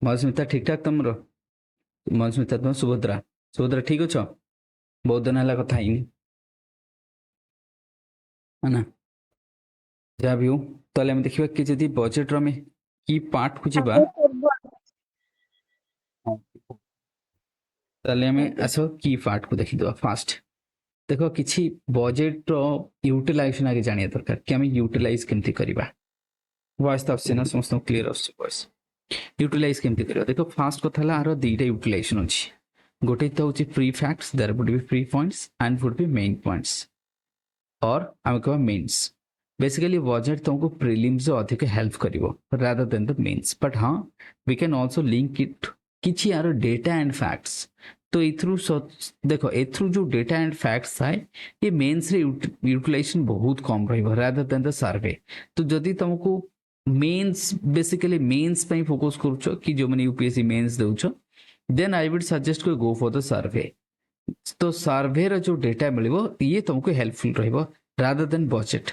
मौसमिता ठीक ठाक तुम मौसमिता तुम सुभद्रा सुभद्रा ठीक अच्छ बहुत दिन है कथा है ना जहाँ भी हो ताले आम देखा कि जदि बजेट रे की पार्ट को जीवा ताले आम आस की पार्ट को देखीद फास्ट देख कि बजेट यूटिलाइजेशन आगे जाना दरकार कि आम यूटिलाइज केमती करवा वॉइस तो आसना समस्त क्लीयर आस यूटिलाइज केमती कर देख फास्ट कथा आर दुईटा यूटिलाइजेशन अच्छी गोटे तो हूँ free facts there would be free points and would be main points और आम कह मेन्स बेसिकली बजेट तुमको प्रिलिम्स अधिक हेल्प कर rather than the mains but हाँ we can also link it किसी यार डेटा एंड फैक्ट्स तो एथरू देख एथरू जो डेटा एंड फैक्ट्स थाए ये मेन्स रे यूटिलाइजेशन बहुत कम रादर देन द सर्वे तो जदि तुमको मेन्स बेसिकली मेन्स पे फोकस करुच कि जो मैंने यूपीएससी मेन्स देउछ देन आई वुड सजेस्ट को गो फॉर द सर्वे तो सर्वे रो जो डेटा मिलिबो ये तुमको हेल्पफुल रहइबो रादर देन बजेट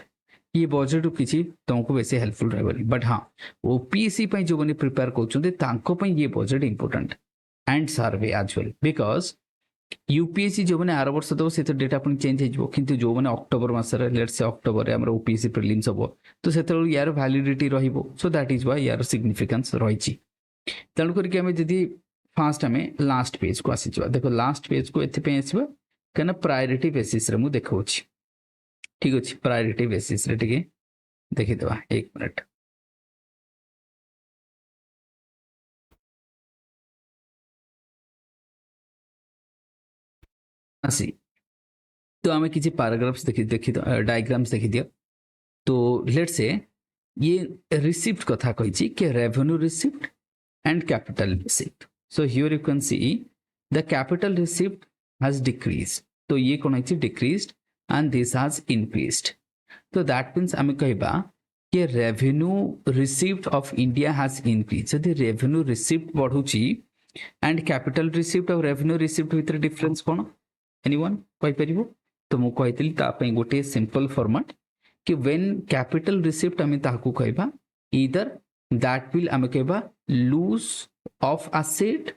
ये बजेट किसी तुमको वैसे हेल्पफुल रहबनी बट हाँ ओपीएससी पे जो मैंने प्रिपेयर करछन्ते तांको पे ये budget important and survey as well because UPSC जो मैंने आर वर्ष दब से डेटा पुणी चेंज हो किंतु जो मैंने अक्टोबर मसरे लेट्स से अक्टोबर रे हमर ओपीएससी प्रिलिम्स हबो तो सेतल यार वैलिडिटी रहिबो सो दैट इज व्हाई यार सिग्निफिकेंस रहिछि तेणु करके हमें जदि फास्ट आम लास्ट पेज को आसी देखो लास्ट पेज को ये आसवा कहीं प्रायोरिटी बेसिस रे मु देखा ठीक अच्छे प्रायोरिटी बेसिस रे टिके देखीद एक मिनट आसी तो आम किसी पैराग्राफ्स देखी डायग्राम्स देखी दियो तो लेट से ये रिसिप्ट कथा कही कि revenue receipt and capital receipt so here you can see the capital receipt has decreased तो ये कौन है decreased and this has increased तो that means हमें कहबा कि revenue receipt of India has increased यदि revenue receipt बढ़ुची and capital receipt और revenue receipt भितर difference कौन anyone कहि परिबो तो मु कहितली ता पई गोटे simple format कि when capital receipt हमें ताकू कहबा either that will हमें कहबा lose of asset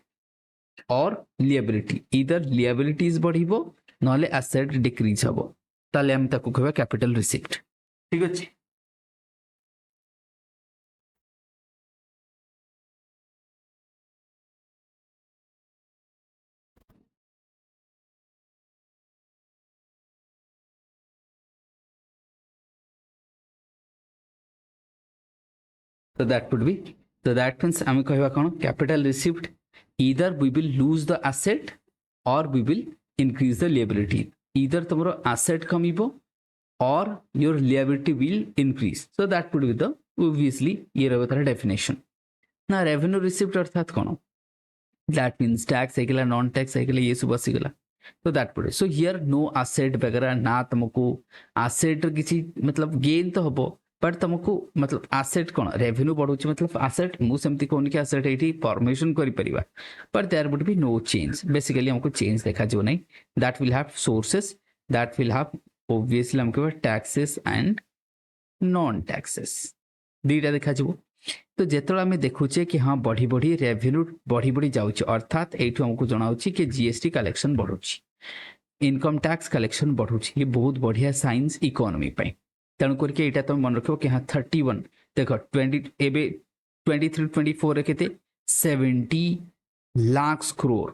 or liability either liabilities बढ़िबो नले asset decrease हबो ताले हम ताकू कहबा capital receipt ठीक अछि so that would be so that means हम कहबा कोन capital receipt either we will lose the asset or we will increase the liability either tomorrow asset कमिबो or your liability will increase so that would be the obviously ये रहबो तार definition ना revenue receipt अर्थात कोन that means tax आइगला non tax आइगला ये सब आसीगला तो that would so here no asset वगैरह ना तुमको asset किसी मतलब गेन तो हबो बट तुमको मतलब एसेट कौन रेवेन्यू बढ़ुची मतलब एसेट मु सेमती कहूनी कि एसेट एठी फॉर्मेशन करि परिबा but there would be no change basically हमको चेंज देखा जो नहीं that will have sources that will have obviously हमको टैक्सेस एंड नॉन टैक्सेस दीटा देखा जो तो जेतला आम देखुचे कि हाँ बढ़ी बढ़ी रेवेन्यू बढ़ी बढ़ी जाउची अर्थात एठू हमको जणाउची कि जीएसटी कलेक्शन बढ़ुची इनकम टैक्स कलेक्शन बढ़ुची ये बहुत बढ़िया साइंस इकोनॉमी पे तेणु करके यहाँ तुम मन रख कि हाँ 31 देख 20 एबे 23-24 के 70 लाख करोड़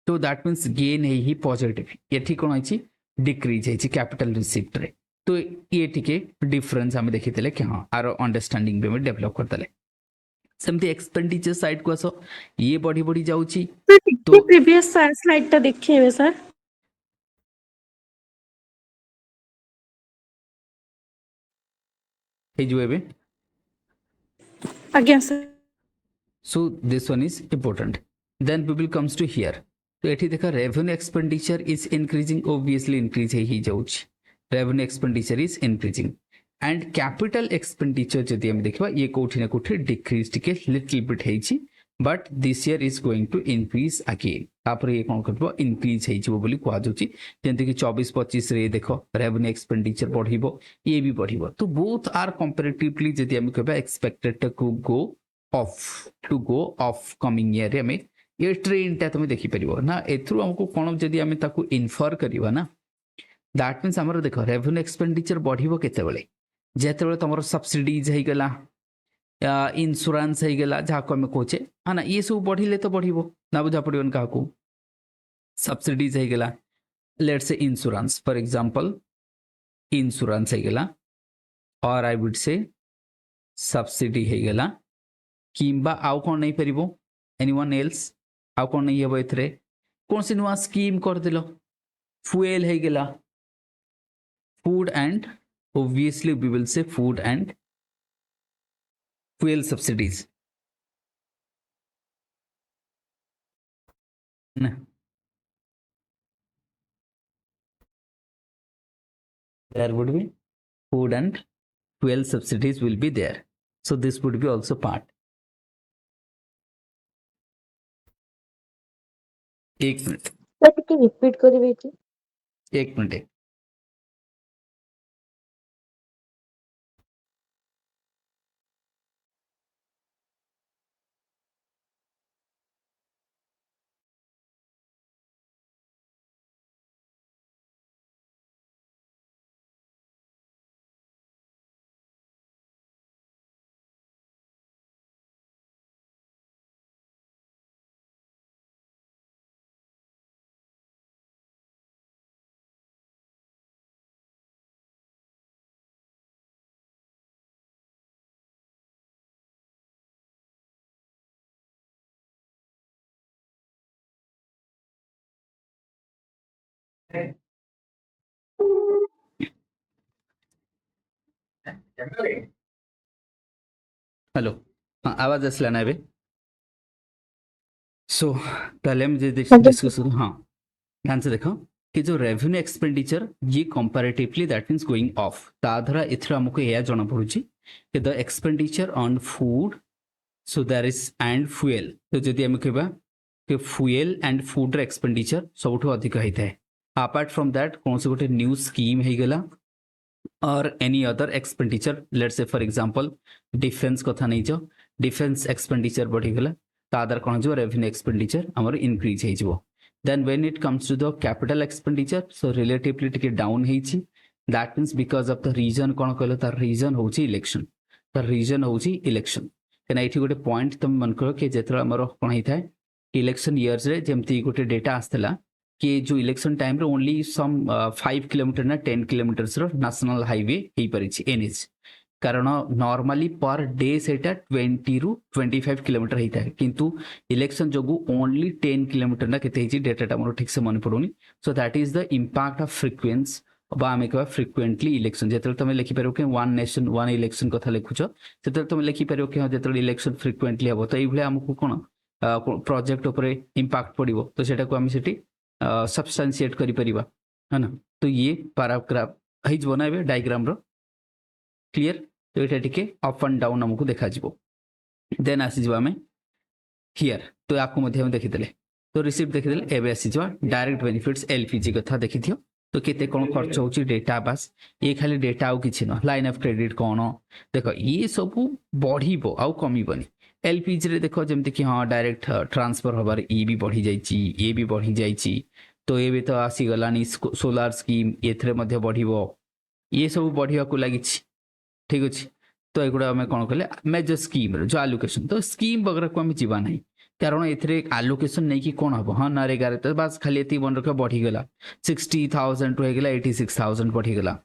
तो दैट मीन्स गेन है ही पॉजिटिव ये कौन है डिक्रीज है कैपिटल रिसिप्ट रे तो ये टिके डिफरेंस आम देखी कि हाँ आर अंडरस्टैंडिंग भी डेवलप करदे सेमती एक्सपेंडिचर साइड को आस ये बढ़ी बढ़ी जाउची तो प्रीवियस स्लाइड ता देखिए सर हे जो एबे again sir so this one is important then people comes to here तो एठी देखा revenue expenditure is increasing obviously increase ही जाउची revenue expenditure is increasing and capital expenditure जदि हम देखबा ये कोठी ना कोठी decrease टिके little bit हेची but this year is going to increase again तापर ये कोन करबो increase हेची बोली कुआ जाउची जेंति कि 24-25 रे देखो revenue expenditure बढ़िबो ये भी बढ़िबो तो both are comparatively जदि हम कहबा expected to go off to go off coming year आम ये ट्रेंडटा तुम देखिपर ना एथरू आमको कौन जदि आम ताकू इनफर करवा ना दैट मीन्स आमर देख रेवेन्यू एक्सपेंडिचर बढ़िबो केतेबेले जेतेबेले तुमर सब्सिडीज होइगला इन्शुरांस होइगला जहाको आम कहे हाँ ना ये सब बढ़िले तो बढ़िबो ना बुझा पड़िबन काहाकू सब्सिडीज होइगला let's say insurance for example insurance होइगला और आई वुड से सब्सिडी होइगला किंबा आउ कौन नहीं परिबो एनीवन एल्स आउ कौन नहीं हेबो एथरे कौन सी नुआ स्कीम कर दिलो फुएल होइगला food and obviously we will say food and fuel subsidies no. There would be food and fuel subsidies will be there, so this would be also part. एक मिनट ଟିକେ ରିପିଟ୍ କରିବେ କି? एक minute hello हाँ आवाज आसला ना एबे सो ताले हम जे डिस्कस हाँ ध्यान से देखो कि जो रेवेन्यू एक्सपेंडिचर ये comparatively that means going of ता द्वारा एथरा हमको या जणा पड़ुची कि the expenditure on food so there is and fuel तो जदि हम कहबा कि फ्यूएल एंड फूड रे एक्सपेंडिचर सबठो अधिक होइता है अपार्ट फ्रॉम दैट कौन से गोटे न्यू स्कीम हे गला और any other expenditure let's say for example defence कथा नहीं जो डिफेंस एक्सपेंडिचर बढ़ी गला तादर कौन जो रेवेन्यू एक्सपेंडिचर हमर इंक्रीज हे जो then when it comes to the capital expenditure so relatively टिके डाउन हेछि that means because of the reason कौन कहलो तार रीजन होछि इलेक्शन तार रीजन होछि इलेक्शन केना एठी गोटे पॉइंट तुम मन करो कि जेतरा हमर कोन हेइ थाए इलेक्शन इयर्स रे जेमती गोटे डेटा आस्तला कि जो इलेक्शन टाइम रे ओनली सम 5 किलोमीटर ना 10 किलोमीटर्स रो नेशनल हाईवे हेइ परिछि एनएच कारण नॉर्मली पर डे सेटा 20 रु 25 किलोमीटर हेइ थाए किंतु इलेक्शन जोगु ओनली 10 किलोमीटर ना केते हेछि डेटाटा मोर ठीक से मन पड़ोनी so that is the impact of frequency बा आमे कहबा फ्रीक्वेंटली इलेक्शन जेतल तमे लिखि पारो कि वन नेशन वन इलेक्शन कथा लिखुछ जेतल तमे लिखि पारो कि जेतल इलेक्शन फ्रीक्वेंटली हबो तो एभले हमकु कोन प्रोजेक्ट ऊपर इंपैक्ट पड़िबो तो सेटा को हम सेठी सब्सटेंशिएट करि परिबा है ना तो ये पैराग्राफ हिज बनाबे डायग्राम रो क्लियर तो एटा टिके अप एंड डाउन हमकु देखा जिवो देन आसी जिवो हमें हियर तो आपको मध्ये हम देखि देले तो रिसिप्ट देखि देले एबे आसी जिवो डायरेक्ट बेनिफिट्स एलपीजी कथा देखि दियो तो केते कोन खर्च होची डेटा बस ये खाली डेटा आउ किछि न लाइन ऑफ क्रेडिट कोन देखो ये सब बढ़िबो आउ कमिबनी एलपीजी रे देखो जेमति कि हां डायरेक्ट ट्रांसफर होबार ई भी बढ़ी जाईची ये भी बढ़ी जाईची तो ये भी तो आसी गलानी सोलार स्कीम एथरे मध्ये बढ़िबो ये सब बढ़िया को लागिछि ठीक अछि तो एगुडा हमें कोन कहले मेजर स्कीम रे जो एलोकेशन तो स्कीम वगैरह को हम जीवा नहीं कारण एथरे एलोकेशन नहीं कि कोन हबो हां नरेगा रे तो बस खाली एती बन रखा बढ़ी गला 60,000 टू हे गला 86,000 बढ़ी गला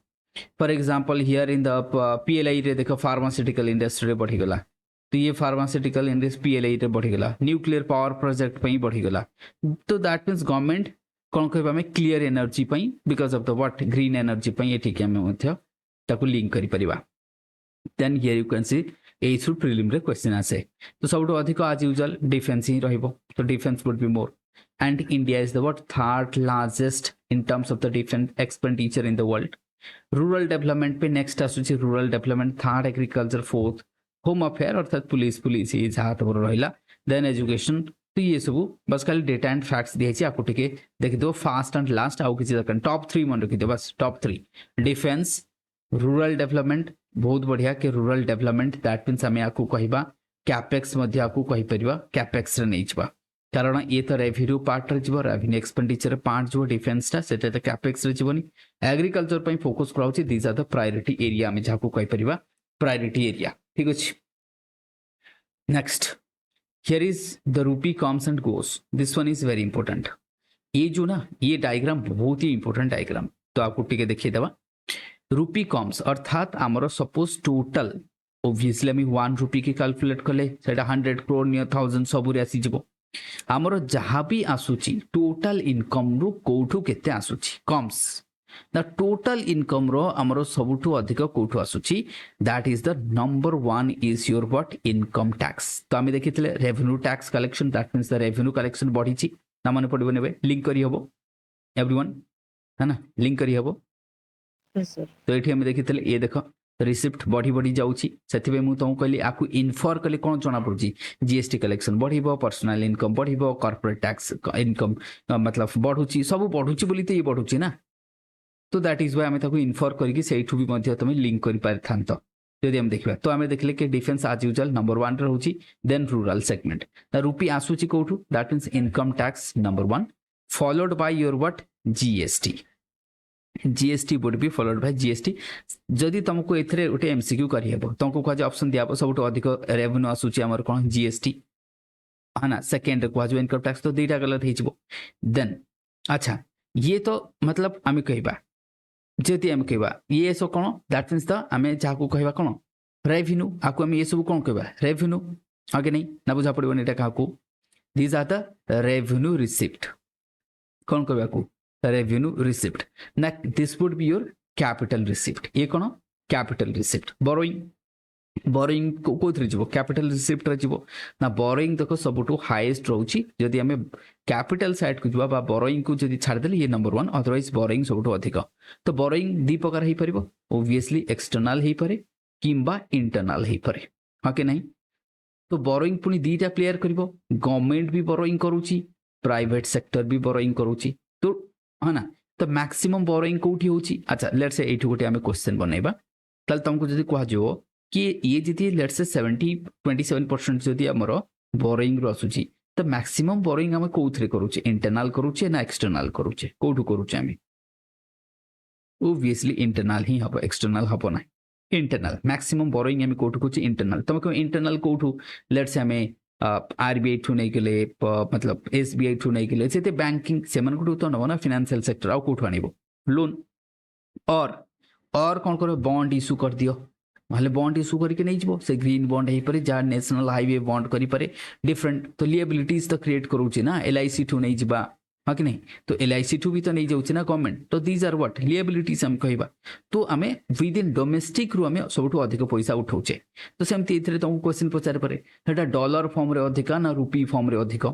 for example here in the PLI रे देखो फार्मास्यूटिकल इंडस्ट्री रे बढ़ी गला तो ये फार्मास्यूटिकल इंडस्ट्री पीएलआई रे बढ़ी गला न्यूक्लियर पावर प्रोजेक्ट पई बढ़ी गला तो दैट मींस गवर्नमेंट कोन कहबा में क्लियर एनर्जी पई because of the what green energy पई एठी के हम मध्य ताकू लिंक करि परिबा then here you can see a through prelim रे क्वेश्चन आसे तो सबटो अधिक आज यूजुअल डिफेंस ही रहिबो तो defence would be more and India is the what third largest in terms of the defence expenditure in the world rural development पे next आसुची rural development third agriculture fourth home affair अर्थात police police ये जहाँ तक रहा then education तो ये सब बस खाली डेटा एंड फैक्ट्स दिखाई आपको टिके देखि दो फास्ट एंड लास्ट आउ किसी दरकार टॉप 3 मन रखी दो बस टॉप 3 डिफेंस रूरल डेवलपमेंट बहुत बढ़िया के रूरल डेवलपमेंट दैट मींस हमें आपको कहबा कैपेक्स मध्य आपको कहि परिबा कैपेक्स रे नै जबा कारण ये तो रेवेन्यू पार्ट रे जीवो रेवेन्यू एक्सपेंडिचर पार्ट जो डिफेंस टा सेटा तो कैपेक्स रे जीवनी एग्रीकल्चर पई फोकस कराउची these are the priority area में जाको कहि परिबा प्रायोरिटी एरिया ठीक अछि next here is the rupee comes and goes this one is very important ये जो ना ये डायग्राम बहुत ही इंपोर्टेंट डायग्राम तो आपको टिके देखिए दवा रूपी कम्स अर्थात आमर सपोज टोटल ओब्वियसली आम 1 रुपी की कैलकुलेट कले सेटा 100 करोड़ नियर 1000 सबुरे आसी जिवो आमर जहाँ भी आसुची टोटल इनकम रु कोठू केते आसुची कम्स द टोटल इनकम रो आमर सबुठू अधिक कोठू आसुची that is the number 1 is your what income tax तो आम देखिथिले revenue tax collection that means the revenue collection बढ़ीची ना माने पड़िबो नेबे लिंक करी हबो एवरीवन है ना लिंक करी हबो यस सर तो ये आम देखी ये देख रिसिप्ट बढ़ी बढ़ी जाऊँगी से तुमको कहली आपको इनफर कले कौन जना पड़ी जीएसटी कलेक्शन बढ़ पर्सनाल इनकम बढ़ कॉर्पोरेट टैक्स इनकम मतलब बढ़ुची सब बढ़ुची बोली तो ये बढ़ुची ना तो दैट इज वाई आम इनफर करके तुम लिंक कर पारि था जदि आम देखा तो आम देखले कि डिफेंस आज यूजुअल नंबर 1 रोचे देन रूरल सेगमेंट रूपी आसूची कौटू that means income tax number 1 followed by your what GST GST would be followed by GST जदि तुमको एथरे गोटे एमसीक्यू करी हेबो तुमको कह ऑप्शन दिया सबुठ अधिक रेवेन्यू आसूची हमर कोन जीएसटी है ना सेकेंड को इनकम टैक्स तो दुईटा गलत हो देन अच्छा ये तो मतलब आम कहवा जदि आम कहवा ये सब कौन दैट मीन्स द आम जहाँ कहवा कौन रेवेन्यू आपको आम ये सब कौन कहवा रेवेन्यू आगे नहीं ना बुझा पड़ोनी एटा क्या these are the revenue receipt कौन कहवा को रेवेन्यू रिसिप्ट ना this would be your capital receipt ये कौन कैपिटल रिसिप्ट बोरोइंग कोथरे जीवो कैपिटल रिसिप्ट रे जीवो ना बोरोइंग देखो सबुठु हाईएस्ट रहउची जदि हमें कैपिटल साइड को जीवा बा बोरोइंग को जदि छाड़ देले ये नंबर 1 अदरवाइज बोरोइंग सबुठु अधिक तो बोरोइंग दी प्रकार हे परिबो ऑब्वियसली एक्सटर्नल हे पारे किंबा इंटरनल हे पारे हां के नहीं तो बोरोइंग पुनी दीटा प्लेयर करिवो गवर्नमेंट भी बोरोइंग करूची प्राइवेट सेक्टर भी बोरोइंग करूची तो है ना तो मैक्सिमम बोरोइंग कोठी होची अच्छा लेट्स से एठु गोटे हमें क्वेश्चन बनैबा तल तुमको जदि कह जो कि ये जी लेट्स से 27% जदि हमर बोरोइंग रो आसुची तो मैक्सिमम बोरोइंग हम कोथरे करूचे इंटरनल करूचे ना एक्सटर्नल करूचे कोठु करूचे हम ऑब्वियसली इंटरनल ही हबो एक्सटर्नल हबो ना इंटरनल मैक्सिमम बोरोइंग हम कोठु कुछ इंटरनल तुमको इंटरनल कोठु लेट्स से हमें आरबीआई ठू नहीं गले मतलब एसबीआई ठू नहीं गले से बैंकिंग से मन को तो ना फाइनेंशियल सेक्टर आउ कोठु आनिबो लोन और कौन करो बॉन्ड इश्यू कर दियो माले बॉन्ड इश्यू करके नहीं जीवो से ग्रीन बॉन्ड हे परे जा नेशनल हाईवे बॉन्ड करी परे डिफरेंट तो लिएबिलिटीज तो क्रिएट करूची ना एलआईसी ठू नहीं जीवा हाँ कि नहीं तो एलआईसी ठू भी तो नहीं जाऊँ ना गवर्नमेंट तो दीज आर व्हाट लिएबिलिटीज हम कहवा तो आम विद इन डोमेस्टिक रु आम सब अधिक पैसा उठाऊे तो सेमती तुमको क्वेश्चन पचार पारे सेटा डॉलर फॉर्म रे अधिक ना रूपी फॉर्म रे अधिक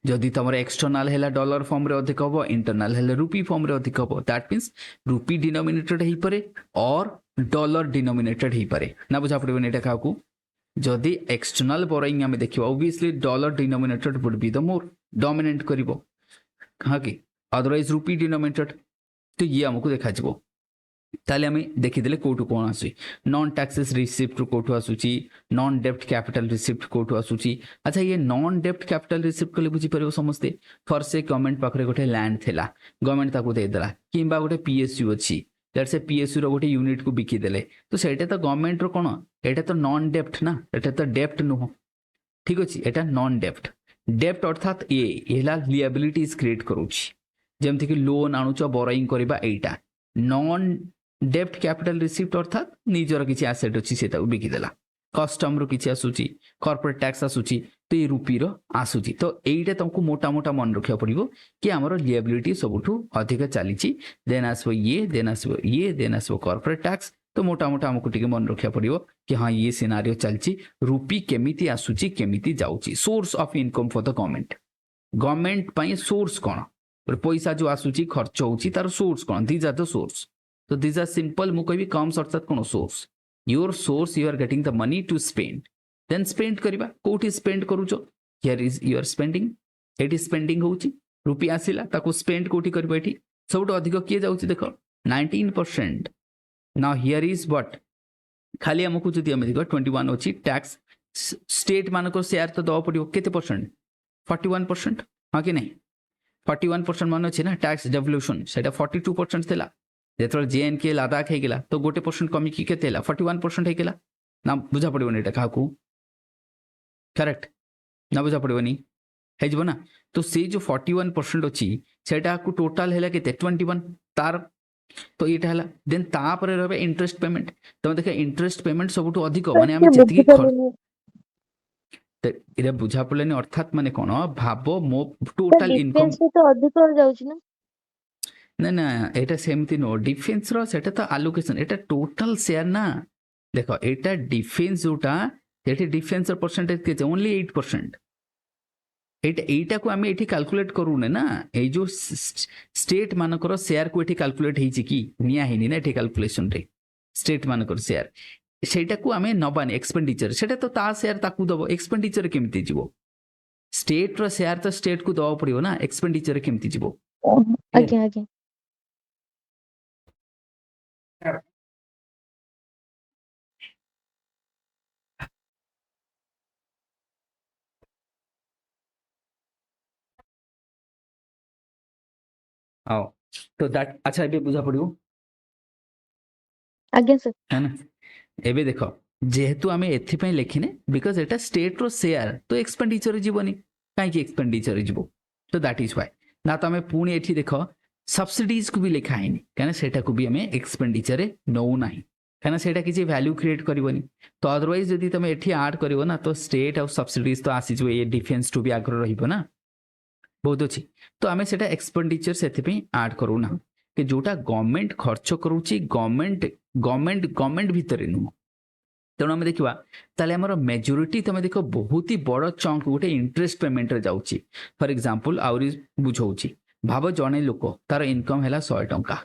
जदि तुम एक्सटर्नल है डॉलर फॉर्म रे अधिक हम इंटरनल है रूपी फॉर्म रे अधिक हम दैट मीन्स रूपी डिनोमिनेटेड हो पारे और डॉलर डिनोमिनेटेड हो पारे ना बुझा पड़े एटा क्या जदि एक्सटर्नल बोरोइंग आम देखा obviously dollar denominated would be the more dominate करिवो हाँ कि अदरवाइज रूपी डिनोमिनेटेड तो ये आमको देखा जीवो ताले आम देखीदे कौटू कौन आसूची नॉन टैक्सेस रिसिप्ट कौटू आसूची नॉन डेप्ट कैपिटल रिसिप्ट कौटू आसूची अच्छा ये नॉन डेप्ट कैपिटल रिसिप्ट कले बुझीपर समस्ते फर से गवर्नमेंट पाखे गोटे लैंड थिला गवर्नमेंट ताको देदेला किंबा गोटे पीएसयू अच्छी से पीएसयू रो गोटे यूनिट को बिकिदेले तो सेटा तो गवर्नमेंट रो कौन एटा तो नॉन डेप्ट ना एटा तो डेप्ट नुह ठीक अच्छे एटा नॉन डेप्ट डेप्ट अर्थात ये लिएबिलिटीज क्रिएट करूची जमती कि लोन आणुच बोरोइंग करबा एटा नॉन डेप्ट कैपिटल रिसिप्ट अर्थात निजर किसी एसेट अच्छी से बिकिदेला कस्टम रो किसी आसूची कॉर्पोरेट टैक्स आसूची तो ये रूपी रो आसूची तो यहीटा तुमको मोटा मोटा मन रखा पड़ो कि आमर लिएबिलिटी सबुठू अधिक चली देन आसो ये देन आसो ये देन आसो कॉर्पोरेट टैक्स तो मोटा मोटा आमको टिके मन रखा पड़ो कि हाँ ये सिनारियो चलची रूपी केमिति आसूची केमिति जाऊची source of income for the government पाई सोर्स कौन पैसा जो आसूची खर्च होची तार सोर्स कौन दीज आर द सोर्स तो दीज आर सिंपल मु कहबी कम्स अर्थात कौन source your source you are getting the money to spend then spend करबा कोठी स्पेंड करूचो हियर इज योर स्पेंडिंग एटी स्पेंडिंग होची रुपी आसिला ताको स्पेंड कोठी करबा एटी सबटो अधिक किए जाउची देखो 19%. नाउ हियर इज व्हाट खाली हमको जदि हम देखो 21 अछि टैक्स स्टेट मानक शेयर तो दवा पड़ो केते परसेंट 41%। हाँ कि नहीं 41% मन अच्छे ना टैक्स डेवल्यूशन से 42% थिला जो JNK लद्दाख होगा तो 1% कमिकी के 41% होगा ना बुझा पड़ोनी एटा क्या करेक्ट ना बुझा पड़ोनी है ना। तो से जो 41% अच्छी से टोटाल है के 21 तार तो ये देन तापर रहा इंटरेस्ट पेमेंट तुम देख इंटरेस्ट पेमेंट सब अधिक माने आम जी ये बुझा पड़े अर्थात माने कौन भाव मो टोटाल इनकम डिफेंस तो अधिक जाउछि ना ना ना एटा सेमती नो डिफेंस रो सेटा तो आलोकेशन एटा टोटल शेयर ना देखो एटा डिफेंस जोटा एटी डिफेंस परसेंटेज के ओनली 8%। एटा को आम ये कैलकुलेट करूने ना ये जो स्टेट मानकर शेयर को ये कैलकुलेट होती कि निया है ना ये कैलकुलेशन रे स्टेट मानकर शेयर सेटा को आम नबानी एक्सपेंडिचर सेटा तो ता शेयर ताकू दब एक्सपेंडिचर केमती जीवो स्टेट रो शेयर तो स्टेट को दवा पड़ो ना एक्सपेंडिचर केमती जीवो आज्ञा आज्ञा आओ तो दैट अच्छा ये बुझा पड़ो आज्ञा सर है ना एबे देख जेहेतु आम एथि लिखिने because Etah state row share तो एक्सपेंडिचर जीवनी कहीं एक्सपेंडिचर जीव तो दैट इज व्हाई ना तो आम पुणी एठी देख सब्सिडीज को भी लिखा है कहीं सेटा को भी आम एक्सपेंडिचर नौ ना कहीं सेटा किसी वैल्यू क्रिएट करनी तो अदरवाइज जदि तुम एठी ऐड करिवो ना तो स्टेट और सब्सिडीज तो आसीज ये डिफेंस टू भी आग्रह रहिबो ना बहुत अच्छी तो आम से एक्सपेंडिचर से ऐड करूना कि जोटा गवर्नमेंट खर्च करुच्ची गवर्नमेंट भितर नुह तेणु आम देखा ताले आमर मेजोरिटी तुम देख बहुत ही बड़ चंक गोटे इंटरेस्ट पेमेंट जाऊँगी फॉर एग्जांपल आउरी बुझाऊँगी भाव जड़े लोक तार इनकम है 100 टंका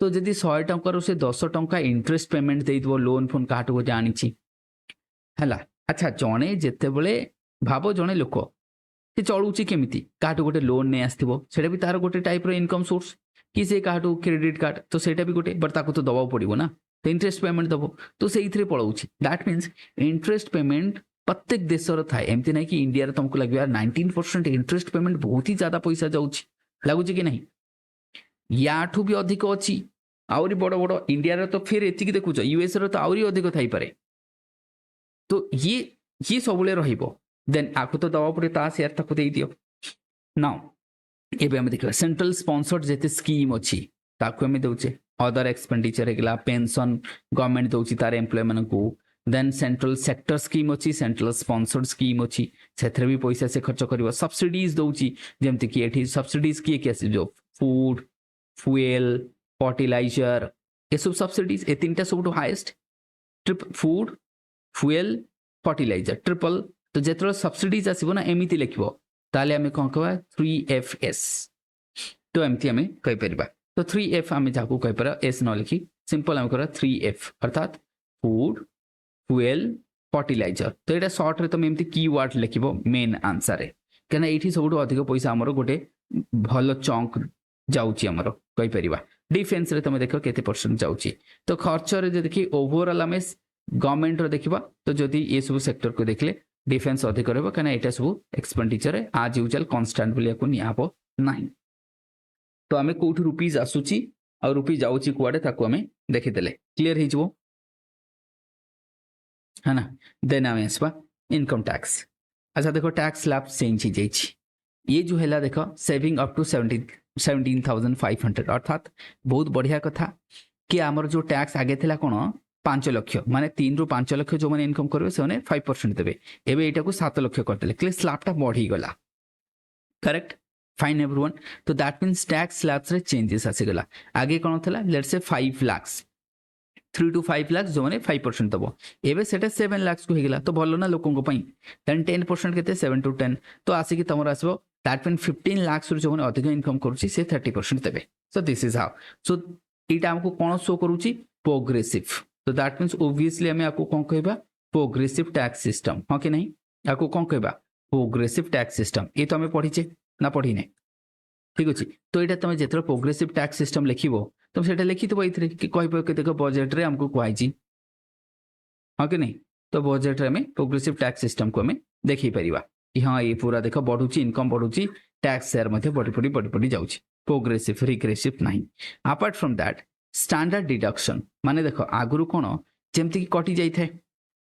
तो जदि 100 टंकार से 10 टंका इंटरेस्ट पेमेंट दे लोन फोन क्या गोटे आनी है अच्छा जड़े जिते भाव जड़े लोक से चलुची केमिति काटू गोटे लोन नहीं आसथिबो सेटा भी तार गोटे टाइप रो इनकम सोर्स कि से काटू क्रेडिट कार्ड तो सेटा भी गोटे बट ताको तो दबाव पड़ो ना तो इंटरेस्ट पेमेंट दबो तो से पलाऊँ दैट मीन्स इंटरेस्ट पेमेंट प्रत्येक देशर थाए एमती ना कि इंडिया तुमको लगे यार 19% इंटरेस्ट पेमेंट बहुत ही ज्यादा पैसा जाऊँगी लगुच कि नहीं याठू भी अधिक अच्छी आहरी बड़ बड़ इंडिया तो फिर एति देखुच यूएस तो आहरी अधिक थाई पारे तो ये सब रहिबो देन आपको तो दवा पड़े ता शेयर ताको दे दियो नाउ एबे हम देखला सेंट्रल स्पॉन्सर्ड जेते स्कीम अछि ताको हम दउचे अदर एक्सपेंडिचर हेगला पेंशन गवर्नमेंट दउची तार एम्प्लॉय मन को देन सेंट्रल सेक्टर स्कीम अछि सेंट्रल स्पॉन्सर्ड स्कीम अछि सेथरे भी पैसा से खर्च करिवो सब्सिडीज दउची जेमति कि एठी सब्सिडीज की आसी जो फूड फ्यूएल फर्टिलाइजर ये सब सब्सिडीज ए तीनटा सबटु highest trip food fuel fertilizer triple तो जो सब्सिडीज आसो ना एमती लिख ताले आम कौन कह 3FS तो एमती आम कहीपर तो 3F आम जहाँ कहीपर एस न लिखी सिंपल आम कह 3F अर्थात फूड फ्यूएल फर्टिलाइजर तो यहाँ सर्ट रे तुम एमती कीवर्ड लिख मेन आंसर कहीं ये सब अधिक पैसा आमर गोटे भल चंक जामर कहीपर डिफेन्स तुम देख के% जाऊँगी तो खर्च देखिए ओवरऑल आम गवर्नमेंट देखा तो जदि ये सब सेक्टर को देखले डिफेन्स अधिक रहा कहीं यहाँ सब एक्सपेंडिचर आज यूजुअल कन्स्टांट बोलिया नियाब ना तो आम कौट रुपीज आसूची आ रुपीज जाऊँगी कुआडे ताको आम देखीदे क्लीयर हो है ना देन आम आसवा इनकम टैक्स अच्छा देखो टैक्स स्लैब चेंज हो जाए ये जो है देख सेविंग अप टू 17,500 अर्थात बहुत बढ़िया कथा कि आमर जो टैक्स आगे थिला कौन 5 लाख माने 3 रू 5 लाख जो मैंने इनकम करेंगे से 5% देवे एवं यहाँ 7 लाख करदे क्लियर स्लैबटा बढ़ीगला करेक्ट फाइन एवरीवन तो दैट मीन्स टैक्स स्लैब्स रे चेंजेस आसीगला आगे कौन था let's say 5 lakh 3 to 5 lakh जो मैंने 5% दब एवं से 7 लाख को होगा तो भल ना लोकों देन 10% के 7 to 10 तो आसिक तुम आसो दैट मीन 15 लाख जो मैंने अधिक इनकम करुच्ची से 30% देवे so this is how so यहाँ आमको कौन शो करुच्ची प्रोग्रेसिव तो दैट मीन्स ओबियसली आम आपको कौन कहबा प्रोग्रेसिव टैक्स सिस्टम हाँ कि नहीं आपको कौन कहबा प्रोग्रेसिव टैक्स सिस्टम ये तो आम पढ़ीचे ना पढ़ीने ठीक अच्छे तो यहाँ तुम जो प्रोग्रेसिव टैक्स सिस्टम लिख तुम से लिखी थो ये कि कह देख बजेट रे आमको कहुई हाँ कि नहीं तो बजेट रे में प्रोग्रेसिव टैक्स सिस्टम को हमें देखि परिबा कि हाँ ये पूरा देख बढ़ुची इनकम बढ़ुची टैक्स शेयर मध्ये बढ़ी जाउची प्रोग्रेसिव रिग्रेसिव नहीं apart from that standard deduction माने देख आगुरु कोन जेमति कि कटि जाई थाए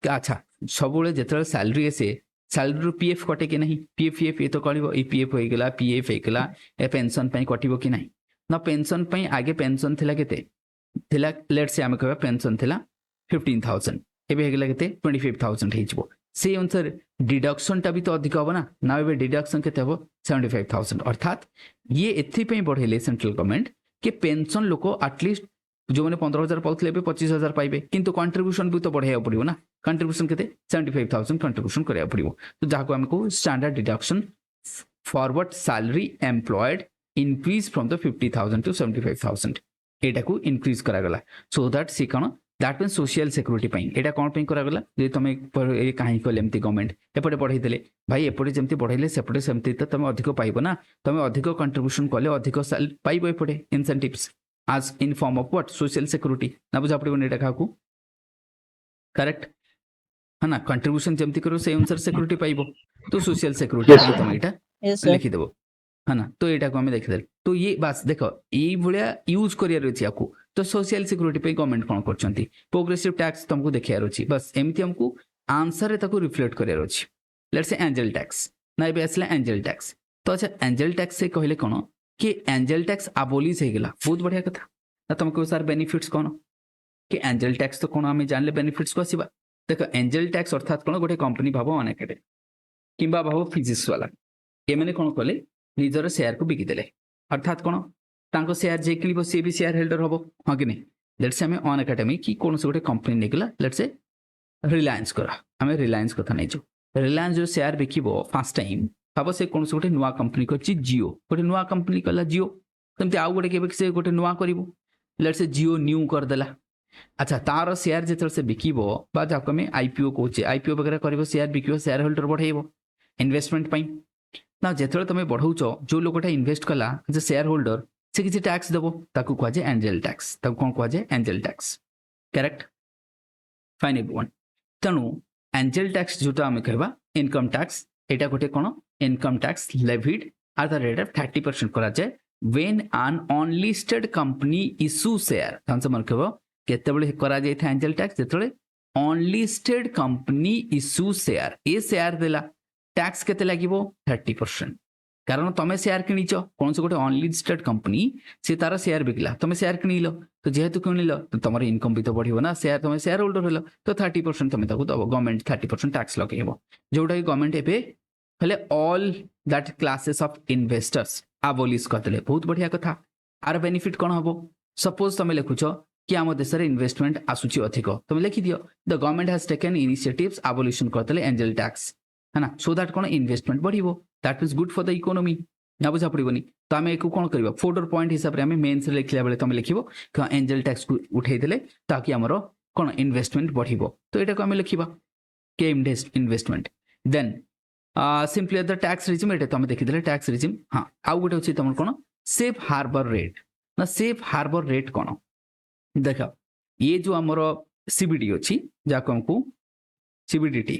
अच्छा सबुले जेतले सैलरी आसे सैलरी रु पीएफ कटे कि नहीं पीएफ ये तो कळिबो ए पीएफ होई गेला पीएफ हे गेला ए पेंशन पई कटिबो कि नहीं ना पेंशन पई आगे पेंशन थिला केते थिला लेट्स से आमे कहबा पेंशन थिला 15000 एबे हे गेला केते 25000 हेजबो से अनुसार डिडक्शन टा भी तो अधिक हबो ना एबे डिडक्शन केते हबो 75000 अर्थात ये एथि पई बढ़ेले सेंट्रल गवर्नमेंट के पेंशन लोक एटलीस्ट जो मैंने 15000 पाउथले 25000 पाइबे किंतु कंट्रीब्यूशन भी तो बढ़ाया पड़िबो ना कंट्रीब्यूशन केते 75000 कंट्रीब्यूशन करिया पड़िबो तो जाको हमको standard deduction forward salary employed increase from the 50000 to 75000 एटा को इंक्रीज करा गला सो दैट सी कण दैट मीन सोशल सिक्योरिटी पई एटा कोन पई करा गला जे तमे ए काहे को लेमती गवर्नमेंट एपटे बढ़ाई देले भाई एपटे जेमती बढ़ाइले सेपटे सेमती तो तमे अधिक पाइबो ना तमे अधिक कंट्रीब्यूशन कले अधिक पाइबो एपटे incentives as in form of what social security ना बुझा पड़िबो नेटा काकू करेक्ट है ना कंट्रीब्यूशन जेमती करो से अनुसार सिक्योरिटी पाइबो तो सोशल सिक्योरिटी तुम एटा लिखि देबो है ना तो एटा को हम देखि देल तो ये बस देखो ए भलिया यूज करिया रछि आकू तो सोशल सिक्योरिटी पे गवर्नमेंट कोन करछंती प्रोग्रेसिव टैक्स तुमको देखिया रछि बस एमती हमको आंसर रे ताको रिफ्लेक्ट करिया रछि लेट्स से एंजल टैक्स ना बे असला एंजल टैक्स तो अच्छा एंजल टैक्स से कहले कोन कि एंजल टैक्स अबोलिश हो गला बहुत बढ़िया कथा ना तुमको सर बेनिफिट्स कौन कि एंजल टैक्स तो कौन आम जानले बेनिफिट्स को आसवा देख एंजल टैक्स अर्थात कौन गोटे कंपनी भाव अनेक कि भाव फिजिक्स वाला ये मैंने कौन कले निजर शेयर को बिकिदेले अर्थात कौन तांको शेयर जे किनिबो से भी शेयर होल्डर हबो हां कि नहीं लेट्स से हमें ऑन एकेडमी की कौन से गोटे कंपनी निकला लेट्स से रिलायंस करा हमें रिलायंस कथा नहीं जो रिलायंस जो शेयर बिकिबो फर्स्ट टाइम भाव से कौन गोटे नुआ कंपनी करछि जियो गोटे नुआ कंपनी कला जियो तमते आउ गोटे केबे से गोटे नुआ करिवो लेट्स से जियो न्यू कर देला अच्छा तार शेयर जेतल से बिकिबो बा जाको में आईपीओ कोचे आईपीओ वगैरह करिवो शेयर बिकिबो शेयर होल्डर बढ़ाइबो इन्वेस्टमेंट पई ना जेतल तमे बढ़ौचो जो लोगटा इन्वेस्ट कला जे शेयर होल्डर से किछि टैक्स देबो ताकू कहवा जे एंजल टैक्स तब कोन कहवा जे angel tax correct fine everyone तनु एंजल टैक्स जोटा हम कहबा इनकम टैक्स एटा गोटे कोन income tax levied at the rate of 30% करा जाए when an unlisted company issue share तांसे मन कहबो केते बळे करा जाय था एंजल टैक्स जेतले unlisted company issue share ए शेयर देला टैक्स केते लागिवो 30% कारण तमे शेयर किनिच कोन से गोटे अनलिस्टेड कंपनी से तार शेयर बिकला तमे शेयर किनिलो तो जेहेतु किनिलो तो तमर इनकम भी तो बढ़िबो ना शेयर तमे शेयर होल्डर होलो तो 30% तमे ताको दबो गवर्नमेंट 30% टैक्स लगेबो जोटा कि गवर्नमेंट एबे हेले all that classes of investors abolish करदेले बहुत बढ़िया कथा आर बेनिफिट कोन हबो सपोज तमे लिखुछ कि आम देश रे इन्वेस्टमेंट आसुची अधिक तमे लिखि दियो the government has taken initiatives abolition करदेले एंजल टैक्स है ना सो दैट कोन इन्वेस्टमेंट बढ़िबो that is good for the economy ना बुझा पड़िबोनी तो आमे एको कोन करबा फोल्डर पॉइंट हिसाब रे आमे मेंस रे लिखला बेले तमे लिखिबो कि एंजल टैक्स को उठै देले ताकि हमरो कोन इन्वेस्टमेंट बढ़िबो तो एटा को आमे लिखिबा के investment then simply the tax regime एटा तमे देखि देले टैक्स रिजिम हां आउ गोटे अछि तमर कोन सेफ हार्बर रेट ना सेफ हार्बर रेट कोन देखा ये जो हमरो सीबीडी अछि जाको हमको सीबीडीटी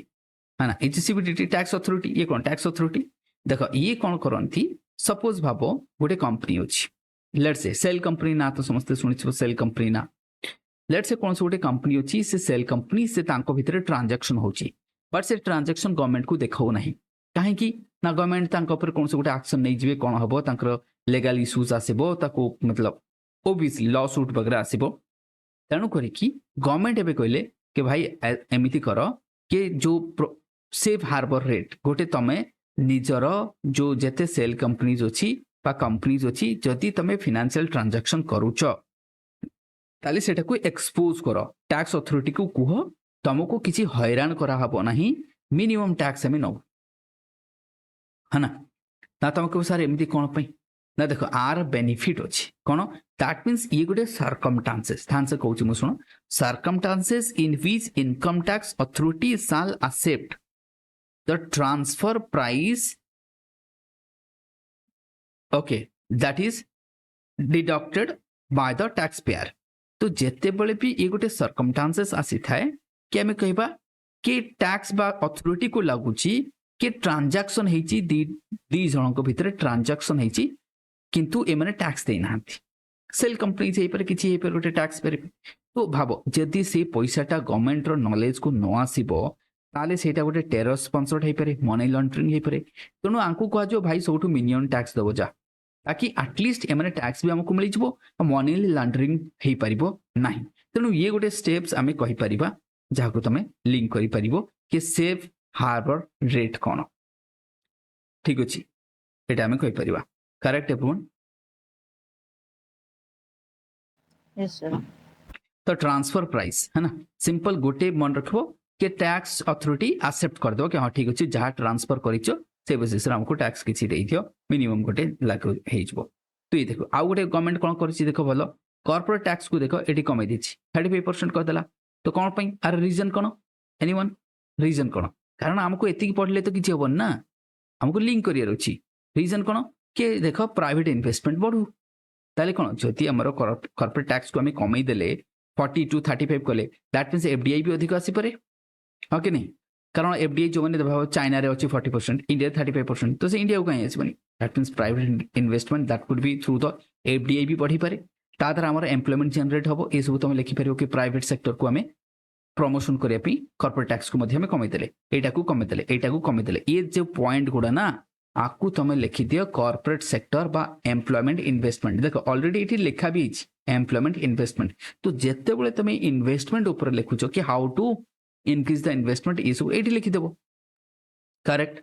है ना ये सीबीडीटी टैक्स अथॉरिटी ये कोन टैक्स अथॉरिटी देखो ये कोन करंती सपोज भाबो गोटे कंपनी अछि लेट्स से सेल कंपनी ना तो समस्त सुनिछ सेल कंपनी ना लेट्स से कोन से गोटे कंपनी अछि से सेल कंपनी से तांको भितर ट्रांजैक्शन होछि बट से ट्रांजैक्शन गवर्नमेंट को देखाउ नहीं काहे कि ना गवर्नमेंट तांको ऊपर कोन से गोटे एक्शन नै जिवे कोन हबो तांकर लीगल इश्यूज आसीबो ताको मतलब ओबवियसली लॉ सूट वगैरह आसीबो तेणु करी कि गवर्नमेंट एबे कहले कि भाई एमिति करो कि जो सेफ हार्बर रेट गोटे तमे निजर जो जेते सेल कंपनीज अछि बा कंपनीज अछि जदि तमे फाइनेंशियल ट्रांजैक्शन करूछ ताले सेटा को एक्सपोज करो टैक्स अथॉरिटी को कुह तुमको किसी हैरान करा हबो नहीं मिनिमम टैक्स हमें नो है ना तुमको सर एमती कौन पे ना देखो आर बेनिफिट अच्छी कौन दैट मीन्स ये गोटे सर्कमस्टांसेस ध्यान से कहूँ शुण circumstances in which income tax authority shall accept the transfer price okay that is deducted by the tax payer तो जेते बळे भी ये गोटे सर्कमस्टांसेस आसी थाए कि आमे कहबा कि टैक्स बा अथॉरिटी को लागुची कि ट्रांजैक्शन हेची दी जनक भितर ट्रांजैक्शन हेची किंतु ए माने टैक्स दे नांती सेल कंपनी से पर किछि हे पर गोटे टैक्स पर तो भाबो जदि से पैसाटा गवर्नमेंट रो नॉलेज को न आसीबो ताले सेटा गोटे टेरर स्पॉन्सर्ड हे पारे मनी लॉन्ड्रिंग हे पारे तेणु आंकु कह जो भाई सबठु मिनिमम टैक्स दबो जा ताकि एटलिस्ट एमाने टैक्स भी हमको मिल जिवो मनी लॉन्ड्रिंग हे परिबो नाही तेणु ये गोटे स्टेप्स आमे कहि परिबा जाको तमे लिंक करि परिबो कि सेफ हार्बर रेट कोन ठीक अछि एटा आमे कहि परिबा करेक्ट एवरीवन यस सर तो ट्रांसफर प्राइस है ना सिंपल गोटे मन रखो कि टैक्स अथॉरिटी एक्सेप्ट कर दो कि हाँ ठीक अच्छे जहाँ ट्रांसफर करिचो से बेसिस हमको टैक्स किछि देई दियो मिनिमम गोटे लागू हे जबो तो ये देखो आउ गोटे गवर्नमेंट कोन करछि देखो भलो कॉर्पोरेट टैक्स को देखो एटी कमे दिछि 35% कर देला तो कोन पई आर रीजन कोन एनीवन रीजन कोन कारण हमको एतिकी पढ़ले तो किछि होबन ना हमको लिंक करियर अछि रीजन कोन के देखो प्राइवेट इन्वेस्टमेंट बढ़ू ताले कोन जति हमरो कॉर्पोरेट टैक्स को हमें कमे देले 40 to 35 कले दैट मीन्स एफडीआई भी अधिक आसी पारे हाँ कि नहीं कारण एफडीआई जो मैंने भाव चाइना रे अच्छी 40% इंडिया 35% तो से इंडिया को कहीं आसबनी that means private investment that could be through the FDI भी बढ़ी पारे ता द्वारा हमर एम्प्लॉयमेंट जनरेट हबो ए सब तुम लिखि पारियो कि प्राइवेट सेक्टर को हमें प्रमोशन करिया पई कॉर्पोरेट टैक्स को मध्ये हमें कमे देले एटा को कमे देले ये जो पॉइंट गुडा ना आपको तुम लिखि दियो कॉर्पोरेट सेक्टर बा एम्प्लॉयमेंट इन्वेस्टमेंट देखो ऑलरेडी एटी लिखा भी एम्प्लॉयमेंट इन्वेस्टमेंट तो जेते बेले तुम इन्वेस्टमेंट ऊपर लिखुचो कि how to increase the investment ये सब एटी लिखि देबो करेक्ट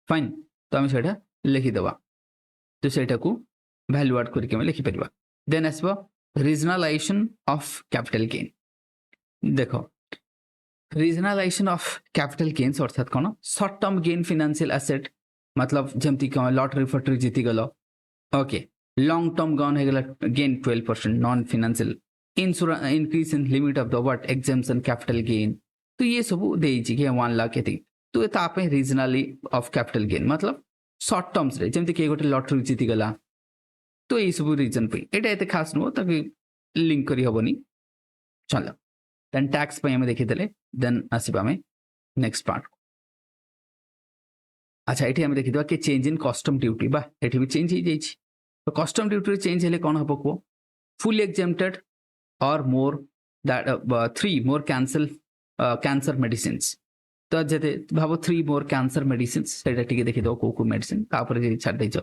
फाइन तो हम सेटा लिखि देबा तो सेटा को वैल्यू ऐड करके हम लिखि परिबा देन आसबो रीजनलाइजेशन ऑफ कैपिटल गेन देखो रीजनलाइजेशन ऑफ कैपिटल गेन्स अर्थात कोन short term gain financial asset मतलब जमती कौन लॉटरी फटरी जीति गल ओके लॉन्ग टर्म गन है gain 12% non financial insurance increase in limit of the what exemption capital gain तो ये सब देछि कि 1 लाख एति तो एता आपे रीजनली ऑफ कैपिटल गेन मतलब शॉर्ट टर्म्स रे जमती के गोटे लॉटरी जीति गला तो ये सब रीजन पे एटा एते खास नो ताकि लिंक करी हबनी चलो देन टैक्स पे हमें देखि देले देन आसीबा में नेक्स्ट पार्ट अच्छा ये हमें देखी कि चेंज इन कस्टम ड्यूटी बा ये भी चेंज हो जाइए तो कस्टम ड्यूटी चेंज हेले कौन हम कह फुल एग्जेम्प्टेड और more that 3 more cancer medicine तो जते भाव 3 मोर कैंसर मेडिसिन सेटा टिके देखि दो को मेडिसिन तापर जे छाड़ देजो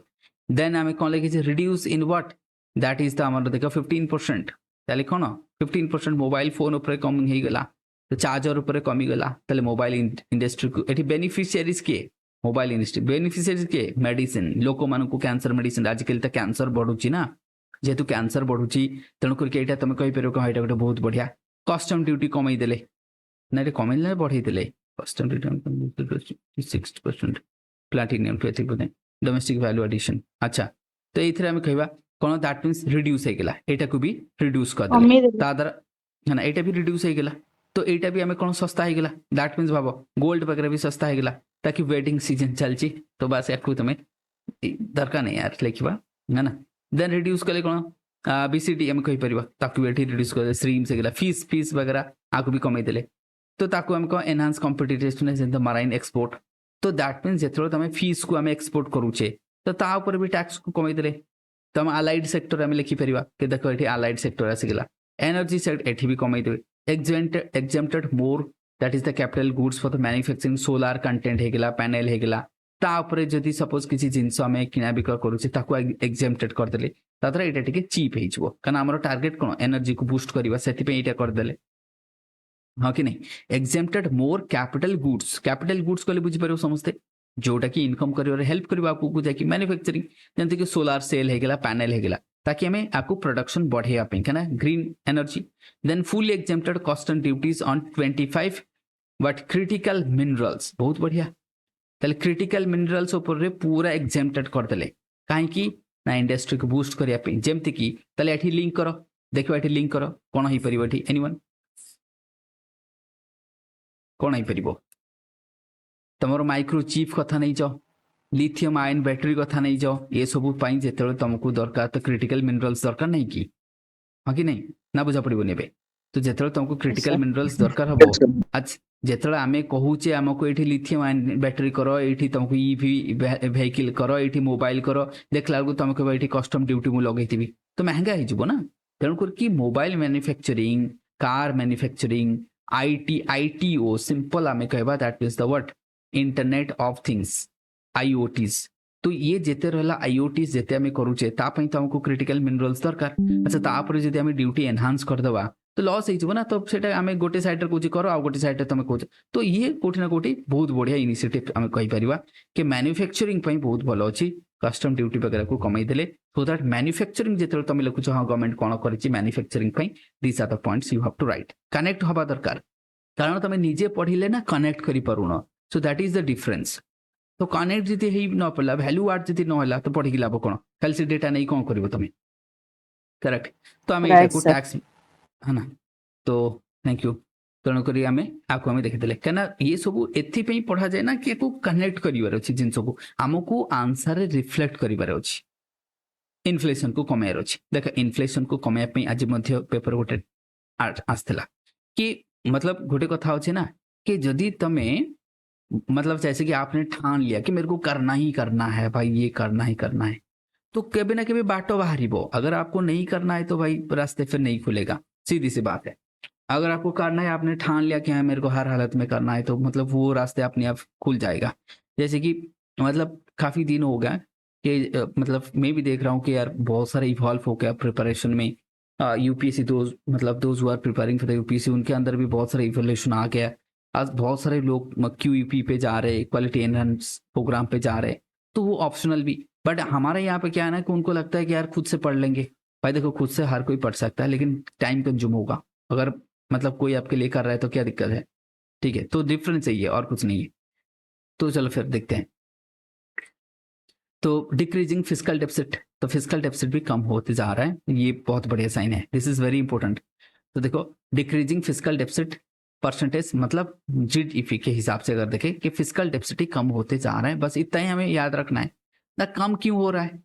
देन हमें कौन लिखि reduce in what that is the हमर देखो 15% ताले कोन 15% मोबाइल फोन ऊपर कम हे गला तो चार्जर ऊपर कमी गला ताले मोबाइल इंडस्ट्री को एठी बेनिफिशियरीज के मोबाइल इंडस्ट्री बेनिफिशियरीज के मेडिसिन लोक मान को कैंसर मेडिसिन आजकल तो कैंसर बढ़ुची ना जेहेतु कैंसर बढ़ुची तेणुक यहाँ तुम कहीपर कह ये गोटे बहुत बढ़िया कस्टम ड्यूटी कमे देले ना कमे बढ़े देले custom duty 6% platinum domestic value addition अच्छा तो ये आम कह कौन दैट मीन्स रिड्यूस होगा यहाँ को भी रिड्यूस कर द्वारा है ना यहाँ भी रिड्यूस होगा तो यहाँ भी आम कौन सस्ता होगा दैट मीन्स भाव गोल्ड वगैरह भी सस्ता होगा ताकि वेडिंग सीजन चलची तो बस या तुम्हें दरकार नहीं यार लिखा है ना देन रिड्यूस कले कौन बीसीडी आम कहीपर ताकू ये रिड्यूस कर स्ट्रीम्स होगा फीस वगैरह आपको भी कमे देले तो ताकू आम कौन enhance competitiveness in the marine export तो दैट मीन्स जो तुम फीस को आम एक्सपोर्ट करुचे तो तापर भी टैक्स को कमे देले तो आम आलाइड सेक्टर आम लिखिपर कि देख ये आलाइड सेक्टर आसीगला एनर्जी सेक्टर ये भी कमेदेवे exempted more that is the capital goods for the manufacturing solar content हेगला पैनल हेगला तापरे जदि सपोज किसी जिनस आम किना बिक्र करुचे ताकू एग्जेम्प्टेड करदेले ताद्वारा ये टिके चीप हो कारण आमर टार्गेट कौन एनर्जी को बुस्ट करवा से करदेले हाँ कि नहीं एग्जेम्प्टेड मोर कैपिटल गुड्स कहले बुझीपर समस्ते जोटा कि इनकम कर हेल्प करवा आपको जाकि मैन्युफैक्चरिंग जमती कि सोलार सेल हेगला पैनल हेगला ताकि हमें आपको प्रोडक्शन बढ़ेगा क्या green energy then full exempted custom duties on 25 but critical minerals बहुत बढ़िया ताले क्रिटिकल मिनरल्स ऊपर पूरा एग्जेम्प्टेड करदेले कहीं ना इंडस्ट्री को बूस्ट करने जमती कि ताले एठी लिंक करो देखो एठी लिंक करो कौन हो पार एठी एनीवन कौन हो पार तुम माइक्रोचिप कथा नहीं जाओ लिथियम आयन बैटरी कथा नहीं जाओ ये सब जो तुमको दरकार तो क्रिटिकल मिनरल्स दरकार नहीं कि हाँ कि नहीं ना बुझा पड़े तो जो तुमको क्रिटिकल मिनरल्स दरकार हम आज ଯେତେବେଳେ ଆମେ କହୁଛେ ଆମକୁ ଏଇଠି ଲିଥିୟମ ବ୍ୟାଟେରୀ କର, ଏଇଠି ତମକୁ ଇଭି ଭେହିକିଲ କର, ଏଇଠି ମୋବାଇଲ କର, ଦେଖିଲା ବେଳକୁ ତମେ କହିବ ଏଇଠି କଷ୍ଟମ ଡ୍ୟୁଟି ମୁଁ ଲଗେଇଥିବି, ତ ମହଙ୍ଗା ହେଇଯିବ ନା। ତେଣୁକରି କି ମୋବାଇଲ ମ୍ୟାନୁଫ୍ୟାକ୍ଚରିଂ, କାର ମ୍ୟାନୁଫ୍ୟାକ୍ଚରିଂ, आईटीओ सिंपल आम कहवा that is the what internet of things IoTs. तो ये जेते रहला आईओटीज जेते आम करूचे तापई तो हमको क्रिटिकल मिनरल्स दरकार। अच्छा तापर जदि आम ड्यूटी एनहांस करदेवा तो लॉस हो ना, तो सेटा आम गोटे साइड कौच कर आ गोटे साइड तुम कौच, तो ये कोठी ना कोठी बहुत बढ़िया इनिशिएटिव आम कहीपर कि मैन्युफैक्चरिंग बहुत भल अच्छी कस्टम ड्यूटी वगैरह को कमाई देले, सो दैट मैन्युफैक्चरिंग जो तुम लिखुच हाँ गवर्नमेंट कौन कर manufacturing this are the points you have to write. Connect हवा दरकार, कारण तुम निजे पढ़िले ना कनेक्ट करि पारुन, so that is the difference. तो कनेक्ट जदि हेई न पड़ला, वैल्यू एड जदि न होला तो पढ़ी लाभ कौन, खाली से डेटा नहीं कौन करिवो तुम, करेक्ट। तो आम Right, को sir. टैक्स है ना, तो थैंक यू। तेणुक आम आपको आम देखीदे कहीं ये सब एथि पढ़ा जाए ना कि कनेक्ट कर जिनस को आमको आंसर रिफ्लेक्ट कर इनफ्लेशन को कमार अच्छी। देख इनफ्लेशन को कमाई आज पेपर गोटे आसला कि मतलब गोटे कथा अच्छे ना कि जदि तुम्हें मतलब जैसे कि आपने ठान लिया कि मेरे को करना ही करना है भाई, ये करना ही करना है, तो कभी ना कभी बाटो बाहरी वो। अगर आपको नहीं करना है तो भाई रास्ते फिर नहीं खुलेगा, सीधी सी बात है। अगर आपको करना है, आपने ठान लिया कि हाँ मेरे को हर हालत में करना है, तो मतलब वो रास्ते अपने आप खुल जाएगा। जैसे कि मतलब काफी दिन हो गया कि मतलब मैं भी देख रहा हूँ कि यार बहुत सारे इवॉल्व हो गया प्रिपरेशन में। यूपीएससी मतलब those who are preparing for the UPSC उनके अंदर भी बहुत सारा इवोल्यूशन आ गया। आज बहुत सारे लोग क्यूईपी पे जा रहे, क्वालिटी एनहांस प्रोग्राम पे जा रहे, तो वो ऑप्शनल भी। बट हमारे यहाँ पे क्या है ना कि उनको लगता है कि यार खुद से पढ़ लेंगे। भाई देखो खुद से हर कोई पढ़ सकता है, लेकिन टाइम कंज्यूम होगा। अगर मतलब कोई आपके लिए कर रहा है तो क्या दिक्कत है, ठीक है। तो डिफरेंस यही है और कुछ नहीं है। तो चलो फिर देखते हैं। तो डिक्रीजिंग फिजिकल डेफिसिट, तो फिजिकल डेफिसिट भी कम होते जा रहा है, ये बहुत बढ़िया साइन है, दिस इज वेरी इंपॉर्टेंट। तो देखो डिक्रीजिंग फिजिकल डेफिसिट परसेंटेज मतलब जीडीपी के हिसाब से अगर देखें कि फिजिकल डेफिसिट ही कम होते जा रहा है, बस इतना ही हमें याद रखना है ना। कम क्यों हो रहा है,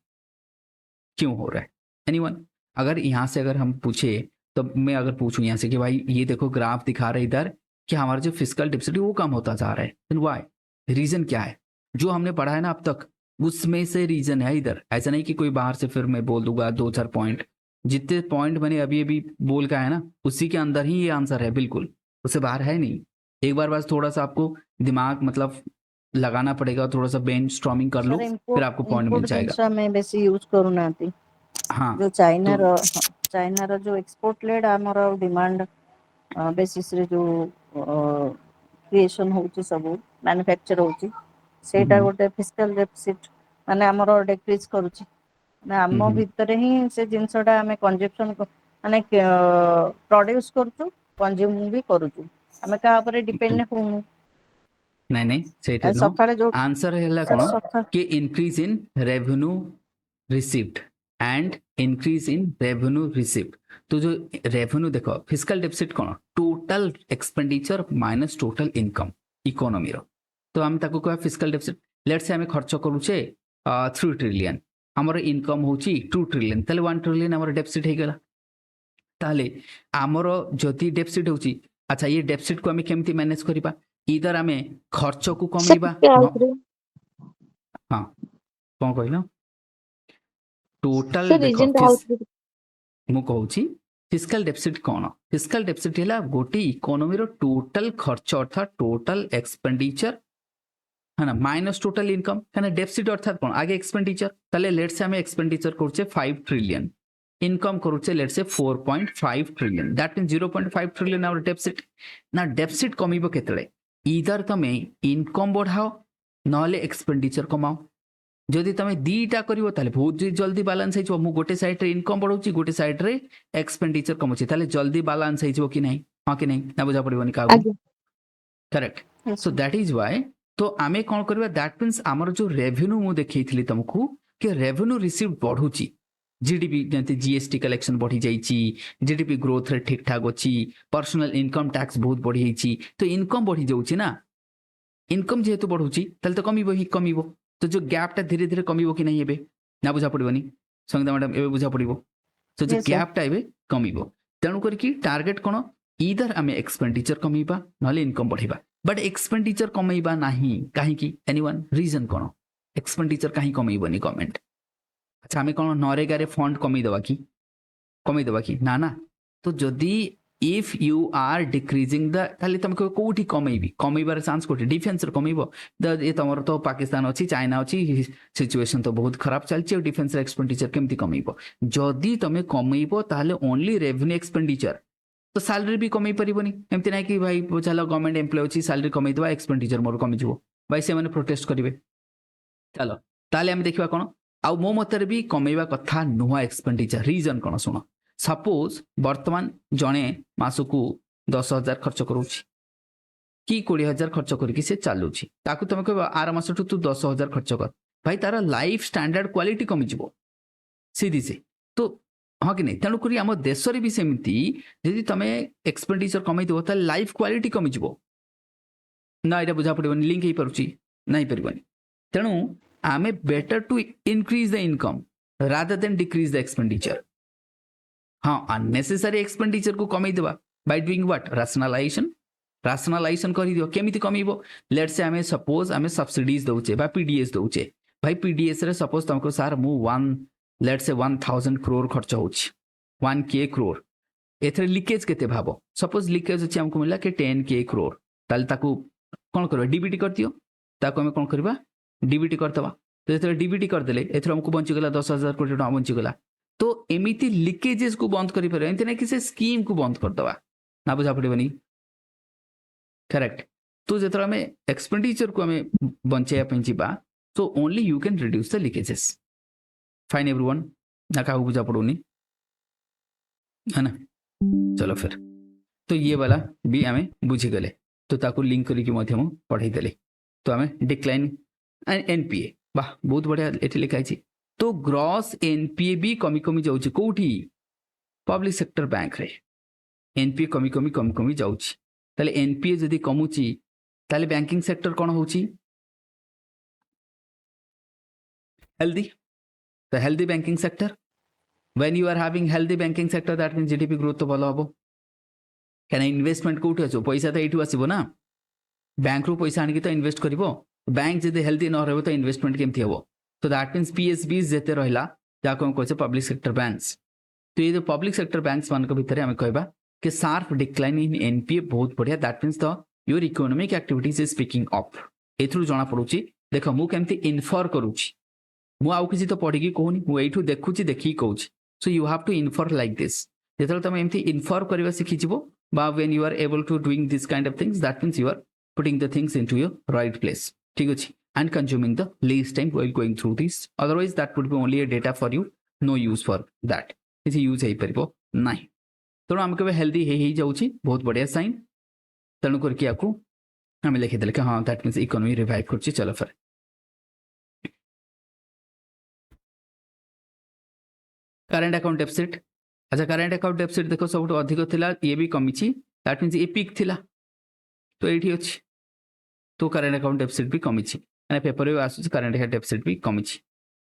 क्यों हो रहा है एनीवन? अगर यहाँ से अगर हम पूछे, तो मैं अगर पूछूं यहाँ से कि भाई ये देखो ग्राफ दिखा रहे इधर कि हमारा जो फिजिकल डेफिसिट वो कम होता जा रहा है, देन व्हाई, रीजन क्या है? जो हमने पढ़ा है ना अब तक उसमें से रीजन है इधर। ऐसा नहीं कि कोई बाहर से फिर मैं बोल दूंगा 2-4 पॉइंट, जितने पॉइंट मैंने अभी अभी बोल का है ना उसी के अंदर ही ये आंसर है, बिल्कुल उससे बाहर है नहीं। एक बार बस थोड़ा सा आपको दिमाग मतलब लगाना पड़ेगा, थोड़ा सा ब्रेन स्टॉर्मिंग कर लो, सर फिर आपको पॉइंट मिल इंपोर्ट जाएगा। जिनस में बेसी यूज करूना हाँ जो चाइना तो रो जो एक्सपोर्ट लेड आमर डिमांड बेसिस रे जो क्रिएशन होची सब मैन्युफैक्चर होची सेटा गोटे फिजिकल डेफिसिट माने आमर डिक्रीज करूची ना आम भितर ही से जिनसटा आमे कंजप्शन माने प्रोड्यूस करछु कंज्यूम भी करूछु, आमे का ऊपर डिपेंड होनु। नहीं नहीं ସେଇଟା ନୁହଁ, सकाळे जो आंसर है सर कौन सका कि increase in revenue received and increase in revenue received. तो जो रेवेन्यू देखो फिजिकल डेफिसिट कौन, total expenditure minus total income economy रो। तो हम ताको कह फिजिकल डेफिसिट। लेट्स से हमें खर्च करूचे 3 ट्रिलियन, हमर इनकम होची 2 ट्रिलियन, ताले 1 ट्रिलियन हमर डेफिसिट हे गेला। ताले हमर जति डेफिसिट होची, अच्छा ये डेफिसिट को हमें केमती मैनेज करिबा? इधर आम खर्च को कमेबा, हाँ कौन कहल टोटल देख मु कहूँ फिजिकल डेफिसिट कौन, फिजिकल डेफिसिट है गोटे इकोनॉमी रो टोटल खर्च अर्थात टोटल एक्सपेंडिचर है ना माइनस टोटल इनकम है। डेफिसिट अर्थात कौन आगे एक्सपेंडिचर, ताले लेट से हमें एक्सपेंडिचर करुचे 5 ट्रिलियन, इनकम करुचे let say 4.5 trillion, that mean 0.5 trillion our deficit ना। डेफिसिट कमिबो केतळे इधर तमे इनकम बढ़ाओ नले एक्सपेंडिचर कमाओ। जदि तुम दीटा करिवो ताले बहुत जल्दी बैलेंस हो। मु गोटे साइड रे इनकम बढ़ाऊची गोटे साइड रे एक्सपेंडिचर कमाउची, ताले जल्दी बैलेंस हो कि नहीं, हाँ कि नहीं ना बुझा पड़िबनी का, correct. So that is why तो आमे कौन करबा, दैट मीन्स आमर जो रेवेन्यू मु देखैथिली तुमको कि रेवेन्यू रिसीव बढ़ुची, जीडीपी जंती जीएसटी कलेक्शन बढ़ी जाइची, जीडीपी ग्रोथ रेट ठीक ठाक अच्छी, पर्सनल इनकम टैक्स बहुत बढ़ी जाइची, तो इनकम बढ़ी जाउची ना। इनकम जेहेतु बढ़ुची ताले तो कमिबो ही कमिबो, तो जो गैपटा धीरे धीरे कमिबो कि नहीं एबे ना बुझा पड़िबनी संगीता मैडम, एबे बुझा पड़िबो। तो जो Yes, sir. गैपटा एबे कमिबो, तेणु करके टार्गेट कौन, इधर आमे एक्सपेंडिचर कमिबा नले इनकम बढ़िबा। बट एक्सपेंडिचर कमेबा नाही काहेकि एनीवन रीजन कोन एक्सपेंडिचर काहे कमेबनी गवर्नमेंट अच्छा आमे कोन नरेगा रे फंड कमी देवा कि ना ना तो जदि if you are decreasing the ताले तुम कोठी कमेबार चांस कोठी डिफेंस रे कमेबो ये तुमर तो पाकिस्तान अच्छी चाइना अच्छी सिचुएशन तो बहुत खराब चलछि और डिफेंस रे एक्सपेंडिचर केमती कमेबो जदि तुम कमेबो ताले ओनली रेवेन्यू एक्सपेंडिचर तो सैलरी भी कमे परिबनी एमती ना कि भाई चलो गवर्नमेंट एम्प्लॉय अच्छी सैलरी कमे देवा एक्सपेंडिचर मोर कमी जिवो भाई से माने प्रोटेस्ट करिवे चलो ताले हम देखिबा कोन आ मो मतरे भी कमेबा कथा नुआ एक्सपेंडिचर रीजन कोन सुनो सपोज वर्तमान जणे मासकू 10,000 खर्च करूची कि 20,000 खर्च करके से चलुची ताकू तुम कह आर मासठू तू 10,000 खर्च कर भाई तार लाइफ स्टैंडर्ड क्वालिटी कमी जिवो सीधी से तो हाँ कि नहीं तेणुक आम देश भी सेमती जदि तुम एक्सपेंडिचर कमे देव ताले लाइफ क्वालिटी कमी जिवो ना ये बुझा पड़े लिंक हो पारुची नहीं पारबनी तेणु आमे better to increase the income rather than decrease the expenditure हाँ अननेसेसरी एक्सपेंडिचर को कमे देवा बाय डूइंग व्हाट राशनलाइजेशन कर दियो केमिति कमीबो लेट्स से आमे सपोज आमे सब्सिडीज दउचे बा पीडीएस दउचे भाई पीडीएस रे सपोज तुमको सर मु 1 लेट्स से 1000 करोड़ खर्च होची 1k करोड़ एथरे लीकेज केते भाबो सपोज लीकेज अछि हमको मिला के 10k करोड़ ताल ताकू कोन करबा डीबीटी कर दियो ताकू हमें कोन करबा डीबीटी करतबा तो एथरे डीबीटी कर देले एथरे हमको बंची गला 10,000 कोटी टका बंची गला तो एमिति लीकेजेस को बंद करि पर एंते ना कि से स्कीम को बंद कर दवा ना बुझा पड़बनी करेक्ट तो जेतरा में एक्सपेंडिचर को हमें बंचाया पंचिबा तो only you can reduce the leakages fine everyone ना का बुझा पड़ोनी है ना चलो फिर तो ये वाला भी हमें बुझी गले तो ताकू लिंक करके मध्यम पढ़ाई देले तो हमें डिक्लाइन एनपीए वाह बहुत बढ़िया एठी लिखा है तो ग्रॉस एनपीए भी कमी कमी जाउची कोठी पब्लिक सेक्टर बैंक रे एनपीए कमी कमी जाउची ताले एनपीए जदि कमुची ताले बैंकिंग सेक्टर कोन होची हेल्दी तो healthy banking sector when you are having healthy banking sector that means GDP growth तो भलो हबो कहना इन्वेस्टमेंट कोठी आछो पैसा तो एठू आसीबो ना बैंक रो पैसा आनिकी तो इन्वेस्ट करिवो बैंक जदि हेल्दी न रहबो तो इन्वेस्टमेंट केमथि हबो तो दैट मीन्स पीएसबी जेते रहिला जाको हम कहछे पब्लिक सेक्टर बैंक्स तो ये जो पब्लिक सेक्टर बैंक्स मान के भीतर हम कहबा कि शार्प डिक्लाइन इन एनपीए बहुत बढ़िया that means the your economic activities is picking up एथरु जाना पड़ुची देखो मु केमती इन्फर करूची मु आउ किसी तो पढ़ी कहूनी मु एठु देखुची देखि कहूची so you have to infer like this जेतले तुम एमती इन्फर करबा सिखि जिवो बा when you are able to doing this kind of things that means you are putting the things into your right place ठीक अछि and consuming the least time while going through this otherwise that would be only a data for you no use for that किसी use है परिबो नहीं तेणु आम केबे healthy हे जाउची बहुत बढ़िया साइन तेणु करके आपको हमें लिखि देले कि हाँ दैट मीन्स इकोनॉमी रिवाइव करची चलो फिर करंट अकाउंट डेफिसिट अच्छा करंट अकाउंट डेफिसिट देखो सब अधिक थिला ये भी कमिची दैट मीन्स ये पीक थिला तो एठी अछि तो करंट अकाउंट डेफिसिट भी कमिची माने पेपर में आसुच करंट अकाउंट डेफिसिट भी कमिची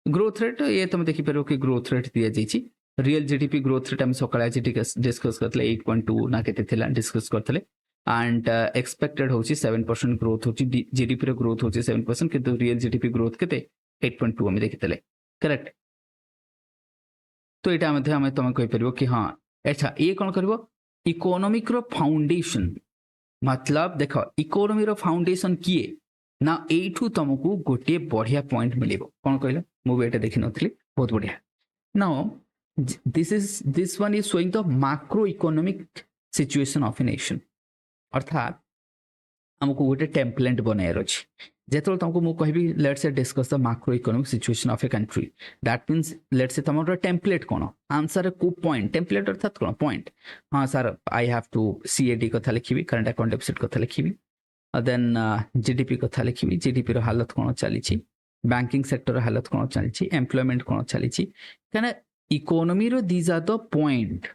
ग्रोथ रेट ये तुम देखि परबो कि ग्रोथ रेट दिया जाइची रियल जीडीपी ग्रोथ रेट हम सकाळे आज डिस्कस करतले 8.2 ना केते थिला डिस्कस करतले एंड एक्सपेक्टेड होची 7% ग्रोथ होची जीडीपी रो ग्रोथ होची 7% किंतु रियल जीडीपी ग्रोथ केते 8.2 हम देखितले करेक्ट तो एटा मध्ये हम तुम कहि परबो कि हां अच्छा ये कोन करबो इकोनॉमिक रो फाउंडेशन मतलब देखो इकोनॉमी रो फाउंडेशन किए ना एठू तुमको गोटे बढ़िया पॉइंट मिलेबो कोन कहले मु भी एटा देखि नथली बहुत बढ़िया now this one is showing the macro economic situation of a nation अर्थात हमको गोटे टेम्पलेट बनायर अछि जेतल तुमको मु कहबी let's say discuss the macro economic situation of a country that means let's say तमरो टेम्पलेट कोन आंसर को पॉइंट टेम्पलेट अर्थात कोन पॉइंट हां sir I have to CAD कथा लिखिबी करंट अकाउंट डेफिसिट कथा लिखिबी देन जीडीपी कथा लिखिबी जीडीपी रो हालत कोन चलीची बैंकिंग सेक्टर रो हालत कोन चलीची एम्प्लॉयमेंट कोन चलीची कने इकोनॉमी रो दीज आर द पॉइंट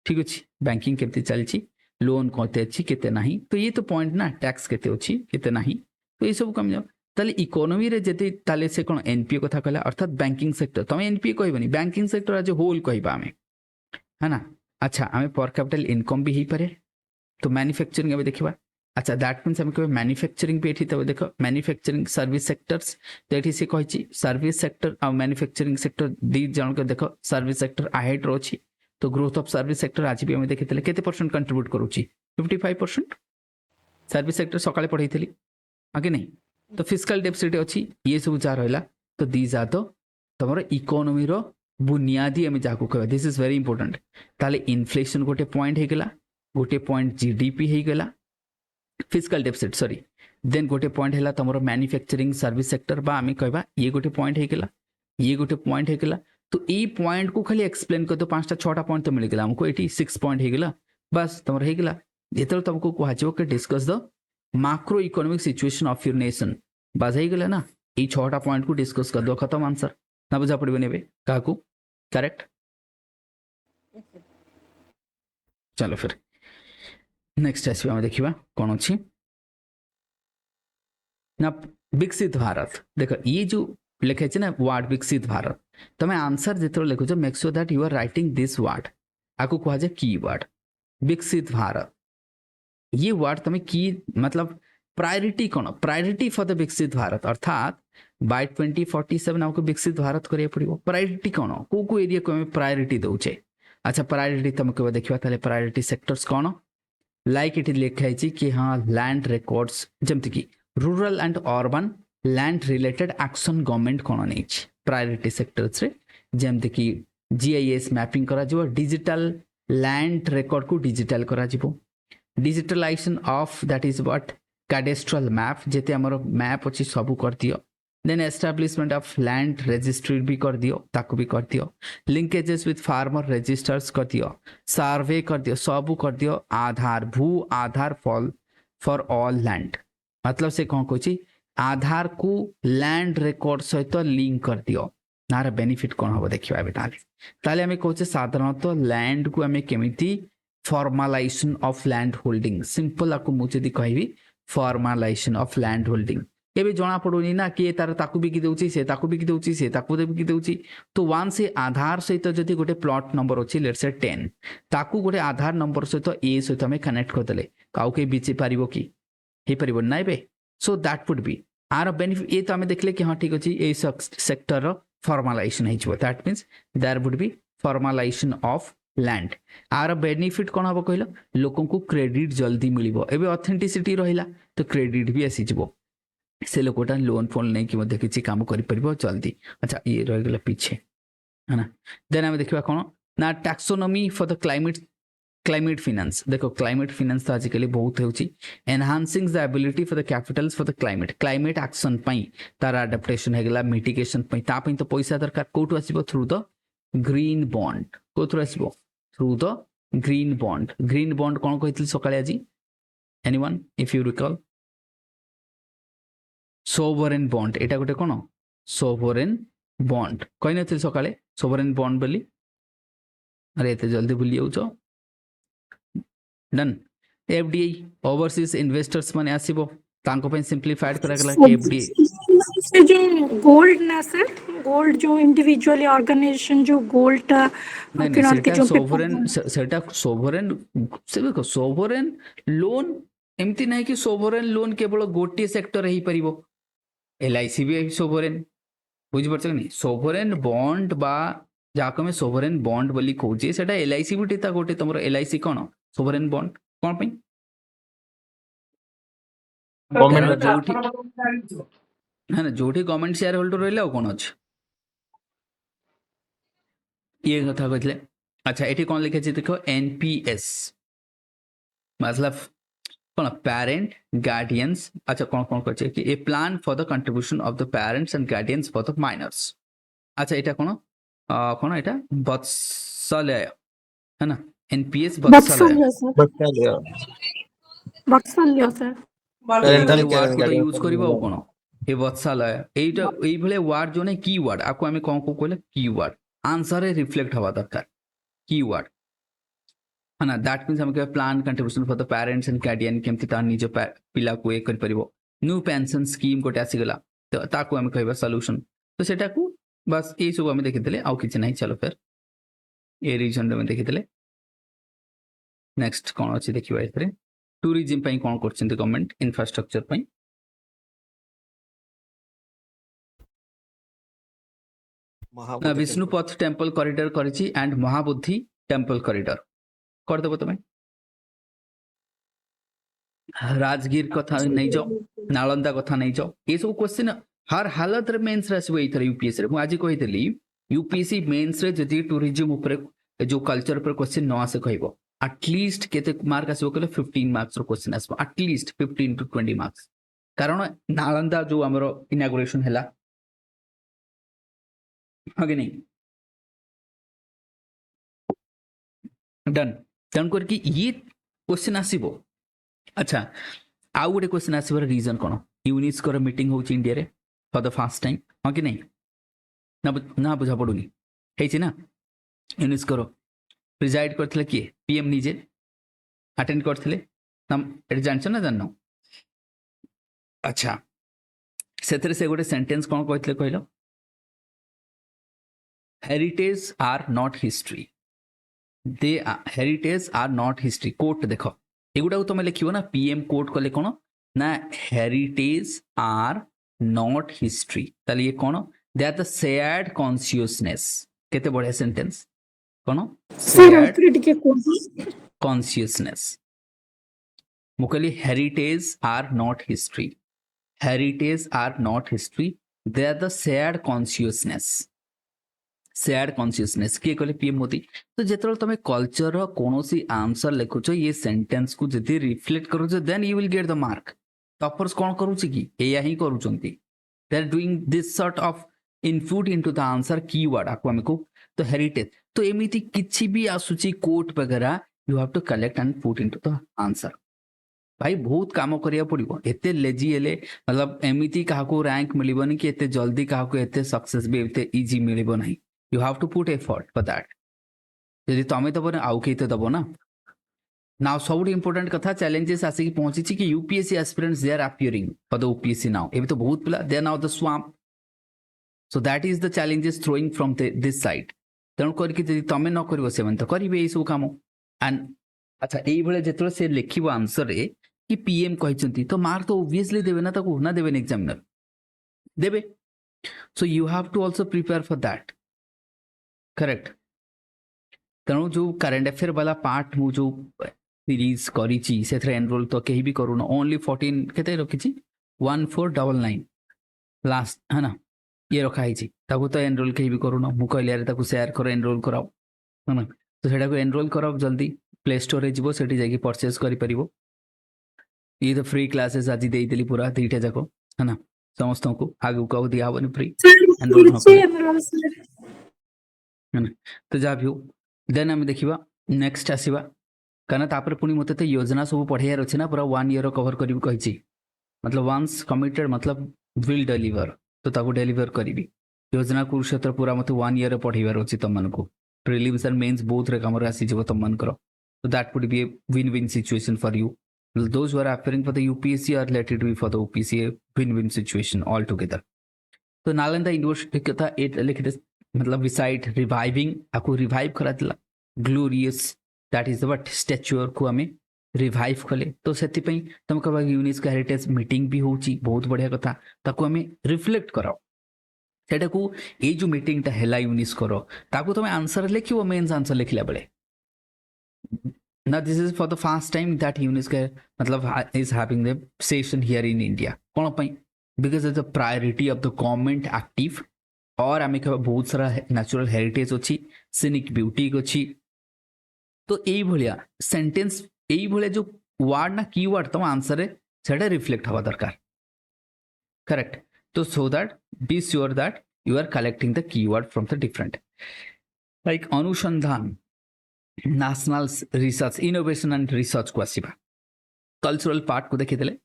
ठीक अछि बैंकिंग केते चलीची लोन कोते अछि केते नाही तो ये तो पॉइंट ना टैक्स केते अछि केते नाही तो ये सब कम जाओ ताले इकोनॉमी रे जति ताले से कोन एनपीए कथा कहला अर्थात बैंकिंग सेक्टर तमे एनपीए कहबनी बैंकिंग सेक्टर आज होल कहबा हमें है ना अच्छा हमें पर कैपिटल इनकम भी ही पारे तो मैन्युफैक्चरिंग में देखिबा अच्छा दैट मीन्स आम कह मैन्युफैक्चरिंग भी ये तब देख मैन्युफैक्चरिंग सर्विस सेक्टर्स तो ये सी कही सर्विस सेक्टर आ मैन्युफैक्चरिंग सेक्टर दी जन देख सर्विस सेक्टर अहेड रो अच्छी तो ग्रोथ ऑफ सर्विस सेक्टर आज भी आम देखी केते परसेंट कंट्रीब्यूट करुच्ची 55% सर्विस सेक्टर सकाळे पढ़ी थी आगे नहीं तो फिस्काल डेफिसिट अच्छी ये सब जहाँ रहा तो दीज आर द तुम इकोनोमी रो बुनियादी आम जहाँ कह दिस इज वेरी इंपोर्टेंट ताले इनफ्लेशन गोटे पॉइंट होगला गोटे पॉइंट जीडीपी होगला फिस्काल डेफिसिट सॉरी देन गोटे पॉइंट है तुम मैन्युफैक्चरिंग सर्विस सेक्टर बा आम कहवा ये गोटे पॉइंट होगला ये गोटे पॉइंट होगला तो ये पॉइंट को खाली एक्सप्लेन कर दो 5टा 6टा पॉइंट तो मिलगला हमको ये 6 पॉइंट होगला बस तुम होगला जो तुमको कह discuss the macro economic situation of your nation बाज होगला ना ये 6टा पॉइंट को डिस्कस कर दो खत्म आंसर ना बुझा पड़े क्या करेक्ट चलो फिर नेक्स्ट आसवा देखा कौन अच्छी ना विकसित भारत देख ये जो लिखे ना वर्ड विकसित भारत तुम आंसर जो लिखुच make sure that you are writing this word आपको कह जाए की वर्ड विकसित भारत ये वर्ड तुम की मतलब प्रायोरिटी कौन प्रायोरिटी फॉर द विकसित भारत अर्थात बाय 2047 आपको विकसित भारत करिया पड़ो प्रायोरिटी कौन को एरिया को प्रायोरिटी दौचे अच्छा प्रायोरिटी तुम कह देखा प्रायोरिटी सेक्टर्स कौन लाइक इट लिखाई कि हाँ लैंड रिकॉर्ड्स जमती कि rural and urban land related action government कौन नहीं प्रायोरिटी सेक्टर्स रे जमती कि जीआईएस मैपिंग करा जिवो डिजिटल लैंड रिकॉर्ड को डिजिटल करा जिवो digitalisation of that is what cadastral map जेते हमर मैप अछि सबु कर दियो then establishment of land registry भी कर दियो ताको भी कर दियो लिंकेजेस विथ फार्मर रजिस्टर्स कर दियो सर्वे कर दियो सबु कर दियो आधार भू आधार फॉर ऑल लैंड मतलब से कौन कहछि आधार को लैंड रिकॉर्ड सहित लिंक कर दियो नार बेनिफिट कौन हम देखा ए ताले आम कहे साधारणतः लैंड को आम केमिति formalisation of land holding simple आपको मुझे कहि फॉर्मलाइजेशन ऑफ लैंड होल्डिंग ये जना पड़ोनी ना कि तार ताकू बिकी दउची से ताकू बिकी दउची से ताकू बिकी दउची तो वन से आधार सहित जदि गोटे प्लॉट नंबर अच्छी लेट से 10 ताकू गोटे आधार नंबर सहित ए सहित आम कनेक्ट करदे काउ के बेची पारिबो कि हे परिबो ना बे so that would be our benefit ये तो आम देखले कि हाँ ठीक अच्छे ये सेक्टर रो फॉर्मलाइजेशन हो that means there would be formalisation of land our benefit कौन हम कहल लोक को क्रेडिट जल्दी मिल एवं ऑथेंटिसिटी रहा तो क्रेडिट भी आसीज से लोकटा लोन फोन नहीं कि किसी काम कर जल्दी अच्छा ये रहीगला पीछे है ना देन आम देखा कौन ना taxonomy for the climate finance देखो क्लाइमेट फिनान्स तो आजिकल बहुत हो enhancing the ability for the Capitals for the climate action तार अडाप्टेशन होगा मिटिगेशन तो पैसा दरकार कौटू आसो थ्रू द ग्रीन बॉन्ड कौन आसो थ्रू द ग्रीन बॉन्ड कौन कही सकाळे आज anyone if you recall sovereign bond एटा गोटे कौन सोवरेन बॉन्ड कही नी सकाळे सोवरेन बॉन्ड बोली अरे एते जल्दी भूली जाऊच डन एफडीआई ओवरसीज इन्वेस्टर्स माने आसीबो तांको पे सिंपलीफाइड करा गला कि एफडीआई से जो गोल्ड ना सर गोल्ड जो इंडिविजुअली ऑर्गेनाइजेशन जो गोल्ड नहीं सेटा सोवरेन से देखो सोवरेन लोन एमती नहीं कि सोवरेन लोन केवल गोटे सेक्टर ही परिबो एलआईसी भी सोवरेन बुझ पड़छ कि नहीं सोवरेन बॉन्ड बा जाको में सोवरेन बॉन्ड बोली कहूजे सेटा एलआईसी भी ता गोटे तमरो एलआईसी कोन सोवरेन बॉन्ड कोन पई है ना जोठी गवर्नमेंट शेयर होल्डर रहिला कौन अच्छे ये कथा कहते अच्छा ये कौन लिखे देखो एनपीएस मतलब कौन पेरेंट गार्डियंस अच्छा कौन कौन कहे कि a plan for the contribution of the parents and guardians for the minors अच्छा ये कौन कौन ये वत्सलय है ना एनपीएस वत्सलय सर यूज करबो कौन ये वत्सलय ये वार्ड जो की वार्ड आपको आम कौन को कहले की वार्ड आंसर रिफ्लेक्ट हवा दरकार की वार्ड है ना दैट मीन्स हम plan contribution for the parents and guardian केमती तार निज पिला को ये कर परिबो न्यू पेंशन स्कीम गोटे आसीगला तो ताको हम कहबा सॉल्यूशन तो सेटा को बस ये सब हम देखिले आउ किछ नहीं चलो फिर ये रीजन में देखिले नेक्स्ट कौन अच्छी देखिबा एथरे टूरिज्म ପାଇଁ କ'ଣ କରୁଛନ୍ତି ଗଭର୍ଣ୍ଣମେଣ୍ଟ ଇନଫ୍ରାଷ୍ଟ୍ରକ୍ଚର ପାଇଁ? महाबोधि विष्णुपथ टेम्पल कॉरिडोर କରିଛି एंड महाबोधि टेम्पल कॉरिडोर କରିଦେବ ତମେ। राजगीर कथा नहीं जाओ, नालंदा कथा नहीं जाओ, ये सब क्वेश्चन हर हालत रे मेंस रे आसीबो एथर यूपीएससी रे। मु आज कहितली यूपीएससी मेंस रे जदि टूरिज्म ऊपर जो कल्चर पर क्वेश्चन न आसे कहबो एटलीस्ट केते मार्क आसीबो कहले 15 मार्क्स रो क्वेश्चन आसीबो, एटलीस्ट 15 टू 20 मार्क्स। कारण नालंदा जो हमरो इनॉग्रेशन हैला आगे नहीं डन डन करके ये क्वेश्चन आसीबो। अच्छा आउ गोटे क्वेश्चन आसबार रीजन कौन? यूनेस्को मीटिंग होची इंडिया रे फॉर द फर्स्ट टाइम, हाँ कि नहीं? ना बुझा पड़ूनी है ना? यूनेस्को प्रिजाइड करथिले किए? पीएम निजे अटेंड करथिले, एटा जानछ ना जाननो? अच्छा सेथरे से गोटे सेंटेंस कौन कहथिले कहलो? Heritage are not history, they heritage are not history. Quote देखो एगुड़ा तुम लिखो ना, पीएम कोट कले कौन ना हेरिटेज आर नॉट हिस्ट्री, ताले ये कौन? They are the shared consciousness. केते बढ़िया सेंटेंस कौन? Shared consciousness. मु कहली heritage are not history, heritage are not history, they are the shared consciousness. Shared consciousness किए कहले? पीएम मोदी। तो जेतरो तमे कल्चर रो कोनोसी आंसर लिखुछो ये सेंटेंस को जदि रिफ्लेक्ट करूछो then you will get the mark. Toppers कोन करूछि कि एया ही करूछंती, they are doing this sort of input into the answer keyword आको हमको। तो हेरिटेज तो एमिति किछि भी आसुछि कोट वगैरह, you have to collect and put into the answer. भाई बहुत काम करिया पड़िबो, एते लेजी हेले मतलब एमिति काको रैंक मिलिबोनी कि एते जल्दी काको एते सक्सेस भी एते इजी मिलिबो नहीं। You have to put effort for that. यदि तमें दबो ना आउ के दबो ना। नाउ सब इंपोर्टेंट कथा चैलेंजेस आसिक पहुंची कि UPSC aspirants they are appearing for the OPSC now. एबे तो बहुत पिला they are now the swamp, so that is the challenges throwing from this side. तेणु करके यदि तमें न करिवो सेमन तो करिवे ए सब काम। एंड अच्छा एई भले जेतले से लिखिबो आंसर रे कि पीएम कहिसंती तो मार्क तो ऑब्वियसली देबे ना, ताको ना देबे एग्जामिनर देबे। So you have to also prepare for that, correct? तेणु जो करेंट अफेयर वाला पार्ट मु जो सीरीज करी से एनरोल तो कहीं भी करूना। ओनली 14 केते रखी 1499 लास्ट है ना, ये रखाई तो एनरोल कहीं भी करूना। मु कहली यार ताको शेयर करो, एनरोल कराओ है ना। तो सेटा को एनरोल कराओ जल्दी, प्ले स्टोर रे जीवो, सेठी जाके परचेज करि परिबो। ये तो फ्री क्लासेस आज दे देली पूरा दीटा जाको है ना, समस्त को आगु को दिया हबनी फ्री एनरोल है ना। तो जा भी हो देन आम देखा नेक्स्ट आसवा कहना तापर पुणी मत तो योजना सब पढ़ाइयार अच्छे ना, पूरा 1 ईयर कवर करी कही। मतलब वंस कमिटेड मतलब विल डेलीवर, तो ताको डेलीवर करी। योजना कुरुक्षेत्र पूरा मत 1 ईयर पढ़ाइबार अच्छी तुमको। प्रिलिम्स एंड मेन्स बोथ रे कमर आसीजो तुमको, तो that would be a win win situation for you. Those who are appearing for the UPSC are let it be for the OPC, win win situation all together. तो Nalanda university कथा लिखते मतलब beside reviving आपको revive करा दिला glorious that is what स्टैच्यूर को हमें revive कले। तो सेति पई तुम कहबा यूनेस्को हेरिटेज मीटिंग भी होची, बहुत बढ़िया कथा, ताको हमें रिफ्लेक्ट कराओ। सेटा को ए जो मीटिंग ता हैला यूनेस्को रो ताको तुम आंसर लिखियो, मेंस आंसर लिखला बेले ना। This is for the first time that UNESCO मतलब is having the session here in India. कोन पई? Because is the priority of the government active, और आम कह बहुत सारा नेचुरल हेरिटेज अच्छी, सिनिक ब्यूटी अच्छी। तो यही भाया सेंटेंस यही भाया जो वर्ड ना कीवर्ड तुम आंसर रे सेटा रिफ्लेक्ट हवा दरकार, करेक्ट? तो so that be sure that you are collecting the keyword from the different like Anusandhan, national research, innovation and research को आसवा। कल्चरल पार्ट को देखिए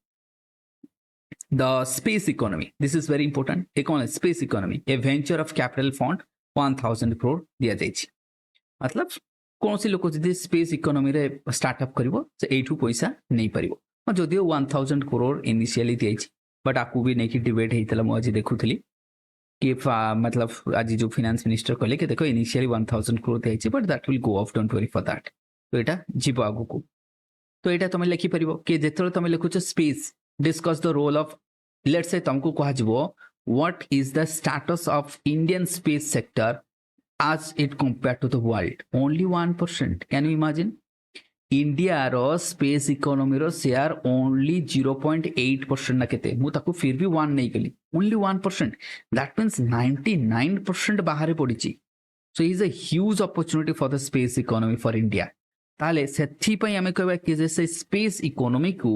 the space economy, this is very important. Economy, space economy, a venture of capital fund 1000 crore दिया जाइछि। मतलब कौन सी लोक जदि स्पेस इकोनॉमी रे स्टार्टअप करिवो से एठू पैसा नहीं परिवो, जदियो 1000 करोड़ इनिशियली दियाइछि, बट आपको भी नहीं कि डिबेट हेतला। मु आज देखुथली कि मतलब आज जो फाइनेंस मिनिस्टर कहले कि देखो इनिशियली 1000 करोड़ दियाइछि, but that will go off, don't worry for that. तो एटा जीव आगु को। तो एटा तुम लिखि परिबो कि जेतरो तुम लिखुछ space discuss the role of let's say तुमको कह जबो what is the status of Indian space sector as it compared to the world only 1%. Can you imagine? India रो स्पेस इकोनॉमी रो शेयर ओनली 0.8% ना केते मु ताको फिर भी 1 नहीं कली ओनली 1%. दैट मींस 99% बाहर पड़िची. So is a huge opportunity for the space economy for India. ताले सेथि पई हमें कहबा कि जैसे स्पेस इकोनॉमी को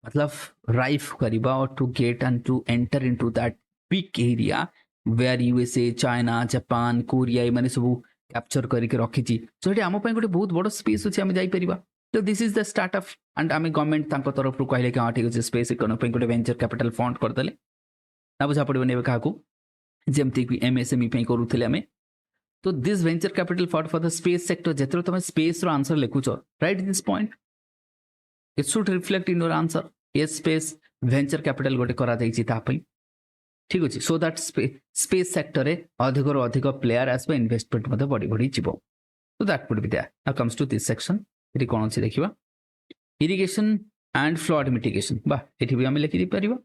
मतलब राइफ करिबा और to get and to enter into that big area where USA China Japan Korea ये माने सब कैप्चर करके रखी. सो ये आम गोटे बहुत बड़ स्पेस अच्छे आम जापरिया. तो this is the startup and आम गवर्नमेंट तरफ कहले कि हाँ ठीक अच्छे स्पेस इकोनॉमी गोटे वेंचर कैपिटल फंड करदे ना बुझा पड़े क्या जमती एमएसएमई करूले आम. तो this venture capital fund for the space sector जिते तुम स्पेस रो आंसर लिखुच write this point it should reflect in your answer. ये स्पेस वेंचर कैपिटल गोटे करा ठीक अच्छे. सो दैट स्पेस सेक्टर रे अधिक अधिक प्लेयर आसबे इन्वेस्टमेंट मते बढ़ी बढ़ी जीवो. So that would be there. Now comes to this section. इति कोन अछि देखिबा इरिगेशन एंड फ्लड मिटिगेशन बा एठी भी हम लिखि दि परिबा.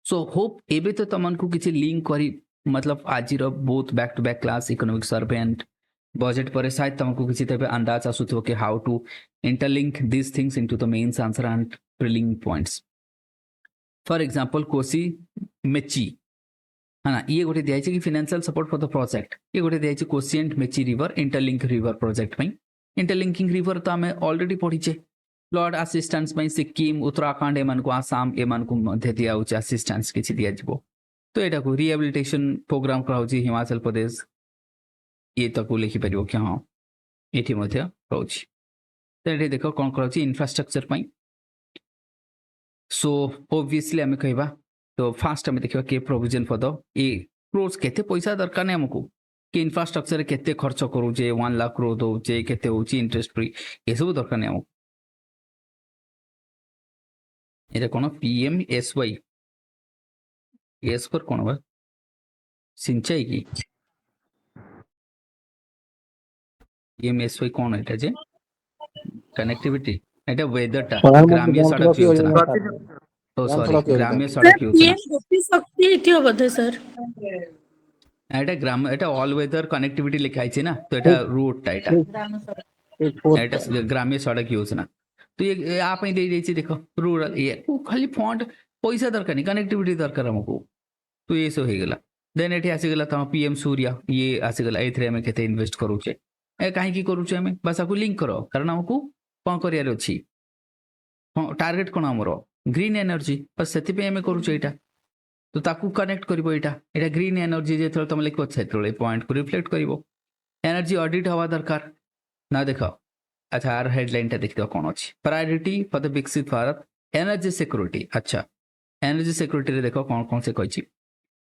सो होप एबे तो तमन को किछि लिंक करी मतलब आज रो both back to back class economic survey and budget पर शायद तुमको किछि तबे अंदाज आसुथो कि how to interlink this things into the mains answer and prelim points. For example Kosi Mechi है ना ये गोटे दिखाई कि financial support for the project ये गोटे दिखाई कोसिएंट Mechi river interlink river project में इंटरलिंकिंग रिवर तो आम ऑलरेडी पढ़ीचे. फ्लड असिस्टेंस में सिक्किम उत्तराखंड एम को आसाम एम को मध्य दिया असिस्टेंस किसी दिया जीवो. तो यहाँ को रिहेबिलिटेशन प्रोग्राम कराऊँ हिमाचल प्रदेश ये तक लिखि पार कि हाँ ये रोचे. तो ये देख कौन कराऊँ इंफ्रास्ट्रक्चर. सो ओब्वियसली आम कहवा तो फास्ट आम देखा के प्रोविजन फॉर द ए क्रोर्स केते पैसा दरकार नहीं आमको कि इंफ्रास्ट्रक्चर केते खर्च करूचे 1 लाख करोड़ दौचे केते होची इंटरेस्ट फ्री ये सब दरकार नहीं आमको. ये कौन PMSY एस पर कौन बा सिंचाई की PMSY कौन है जे कनेक्टिविटी एटा वेदर टा ग्रामीण सड़क योजना. तो सॉरी ग्राम्य सड़क योजना गति शक्ति एठी बधे सर एटा ग्राम एटा ऑल वेदर कनेक्टिविटी लिखाई छे ना तो एटा रोड टा एटा ग्राम्य सड़क योजना. तो ये आप ही दे देछि देखो रूरल ये खाली फंड पैसा दरकार नहीं कनेक्टिविटी दरकार हमको. तो ये सब हो गला. देन एठी आसी गला त PM सूर्य ये आसी गला एथरे में केते इन्वेस्ट करूचे ए काहे की करूचे हमें बस आकु लिंक करो कारण हमको कोन करियार अछि टारगेट कोन हमरो ग्रीन एनर्जी बस सेति पे हमें करूचे एटा. तो ताकू कनेक्ट करिवो एटा ग्रीन एनर्जी जे तुम लिखो सेतले पॉइंट को रिफ्लेक्ट करिवो. एनर्जी ऑडिट हवा दरकार ना देखो. अच्छा यार हेडलाइन टा देखियो कौन अछि प्रायोरिटी फॉर द विकसित भारत एनर्जी सिक्योरिटी. अच्छा एनर्जी सिक्योरिटी रे देखो कौन कौन से कहिछि.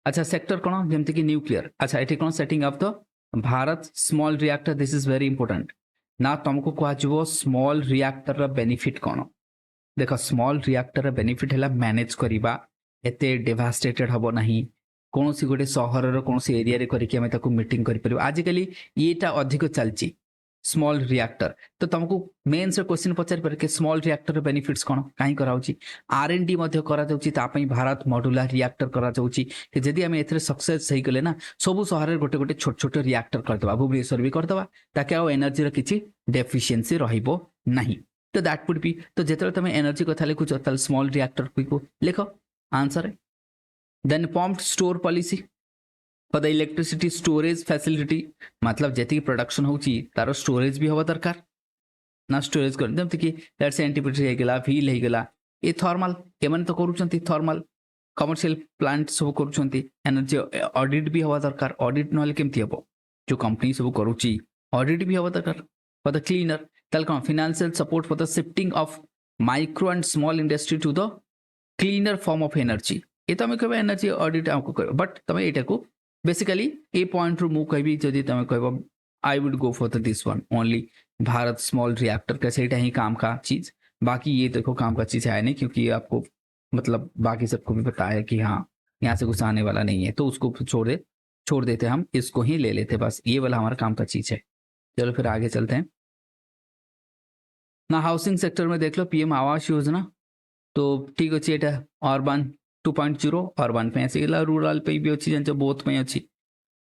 अच्छा सेक्टर कौन जेमति कि न्यूक्लियर. अच्छा एठी कौन setting of the Bharat small reactor this is very important. ना तुमको कहजबो स्मॉल रिएक्टर रा बेनिफिट कौन देखो स्मॉल रिएक्टर रा बेनिफिट हैला मैनेज करिबा एते डेवास्टेटेड हबो नाही कौन सी गोटे सहर रो कौन सी एरिया रे करके हमें ताको मीटिंग करि परिबो. आजिकली येटा अधिक चलची स्मॉल रिएक्टर. तो तुमको मेन्स क्वेश्चन पचार पर के स्मॉल रिएक्टर बेनिफिट्स कौन कहीं कराउची R&D मध्य करा जाउची तापई भारत मॉड्यूलर रिएक्टर करा जाउची कि जदी हम एथरे सक्सेस सही गले ना सब शहर गोटे गोटे छोट छोट रिएक्टर करदबा भुवनेश्वर भी करदबा ताकि आ एनर्जी रो किछि डेफिशिएंसी रहिबो नाही. तो दैट वुड बी तो जेतले तुम एनर्जी कथा लिखुछ त स्मॉल रिएक्टर को लिखो answer. Then pumped store policy for the electricity storage facility मतलब जेती प्रोडक्शन होची तार स्टोरेज भी हवा दरकार ना स्टोरेज कर जमते कि लेट्स से एंटीपीटी हे गेला व्हील हे गेला ए थर्मल एमन तो करूचंती थर्मल कमर्शियल प्लांट सब करूचंती एनर्जी ऑडिट भी हवा दरकार. ऑडिट नहले केमती हबो जो कंपनी सब करूची ऑडिट भी हवा दरकार फॉर द क्लीनर. तल कौन financial support for the shifting of micro and small industry to the cleaner form of energy. ये तो कहबा एनर्जी ऑडिट हमको कहबा बट तुम एटा को बेसिकली ए पॉइंट रू मु कहबी जदी तुम कहबा I would go for the this one only Bharat small reactor का सेटा ही काम का चीज. बाकी ये देखो काम का चीज है नहीं क्योंकि आपको मतलब बाकी सबको भी पता है कि हाँ यहाँ से कुछ आने वाला नहीं है तो उसको छोड़ देते हम इसको ही ले लेते बस ये वाला हमारा काम का चीज है. चलो फिर आगे चलते हैं. ना हाउसिंग सेक्टर में देख लो पीएम आवास योजना तो ठीक अच्छे एटा अर्बन 2.0 अर्बन पे आसीगला रूरल पे भी अच्छी जान बोथ में अच्छी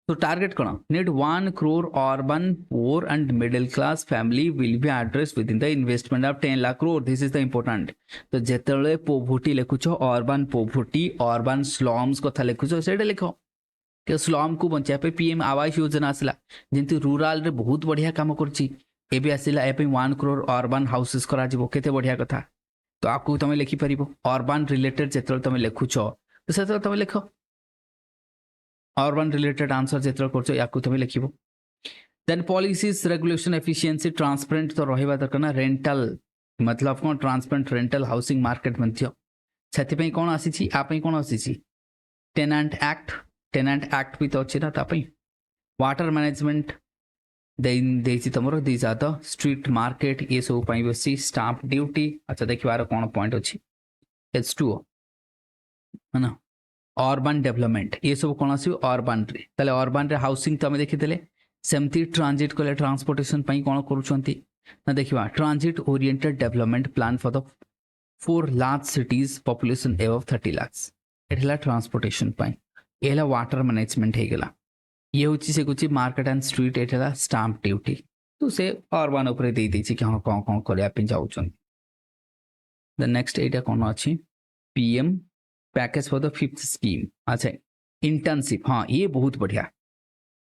तो टारगेट कौन need 1 crore urban poor and middle class family will be address with in the investment of 10 lakh crore this is the important तो जेतले पोवर्टी लिखुछ अर्बन पोवर्टी अर्बन स्लम्स कथा लिखुछ सेटा लिख कि स्लम को बंचा पे पीएम आवास योजना आसला जेंति रूरल रे बहुत बढ़िया काम करछि एबे आसिला ए पे 1 crore अर्बन हाउसेस करा जिवो केते बढ़िया कथा तो आपको तुम लिखि परिबो अर्बन रिलेटेड जेतल तुम लिखुछ तो सेतल तुम लिख अर्बन रिलेटेड आंसर जेतल करछ याकू तुम लिखिबो then policies regulation efficiency transparent तो रहिबा दरकार ना रेंटल मतलब कोन ट्रांसपेरेंट रेंटल हाउसिंग मार्केट मध्य सेति पे कोन आसीछि आ पे कोन आसीछि टेनेंट एक्ट भी तो अच्छी ना तापई वाटर मैनेजमेंट देसी तुमर these are the street market ये सब पाई बसी स्टाम्प ड्यूटी अच्छा देखिबार कोन पॉइंट अछि H2O है ना अर्बन डेवलपमेंट ये सब कोन आसी अर्बन रे तले अर्बन रे हाउसिंग तमे देखिदेले सेमती ट्रांजिट कोले ट्रांसपोर्टेशन पाई कोन करूछंती ना देखिबा transit oriented development plan for the 4 large cities population above 30 lakh एठला ट्रांसपोर्टेशन पाई एला वाटर मैनेजमेंट हे गेला ये होची से कुछ मार्केट एंड स्ट्रीट एठला स्टाम्प ड्यूटी तो से अर्बन ऊपर दे दैछि कि हां कोन कोन करया पे जाउछन द नेक्स्ट एटा कोन अछि PM package for the 5th scheme अच्छा इंटर्नशिप हाँ ये बहुत बढ़िया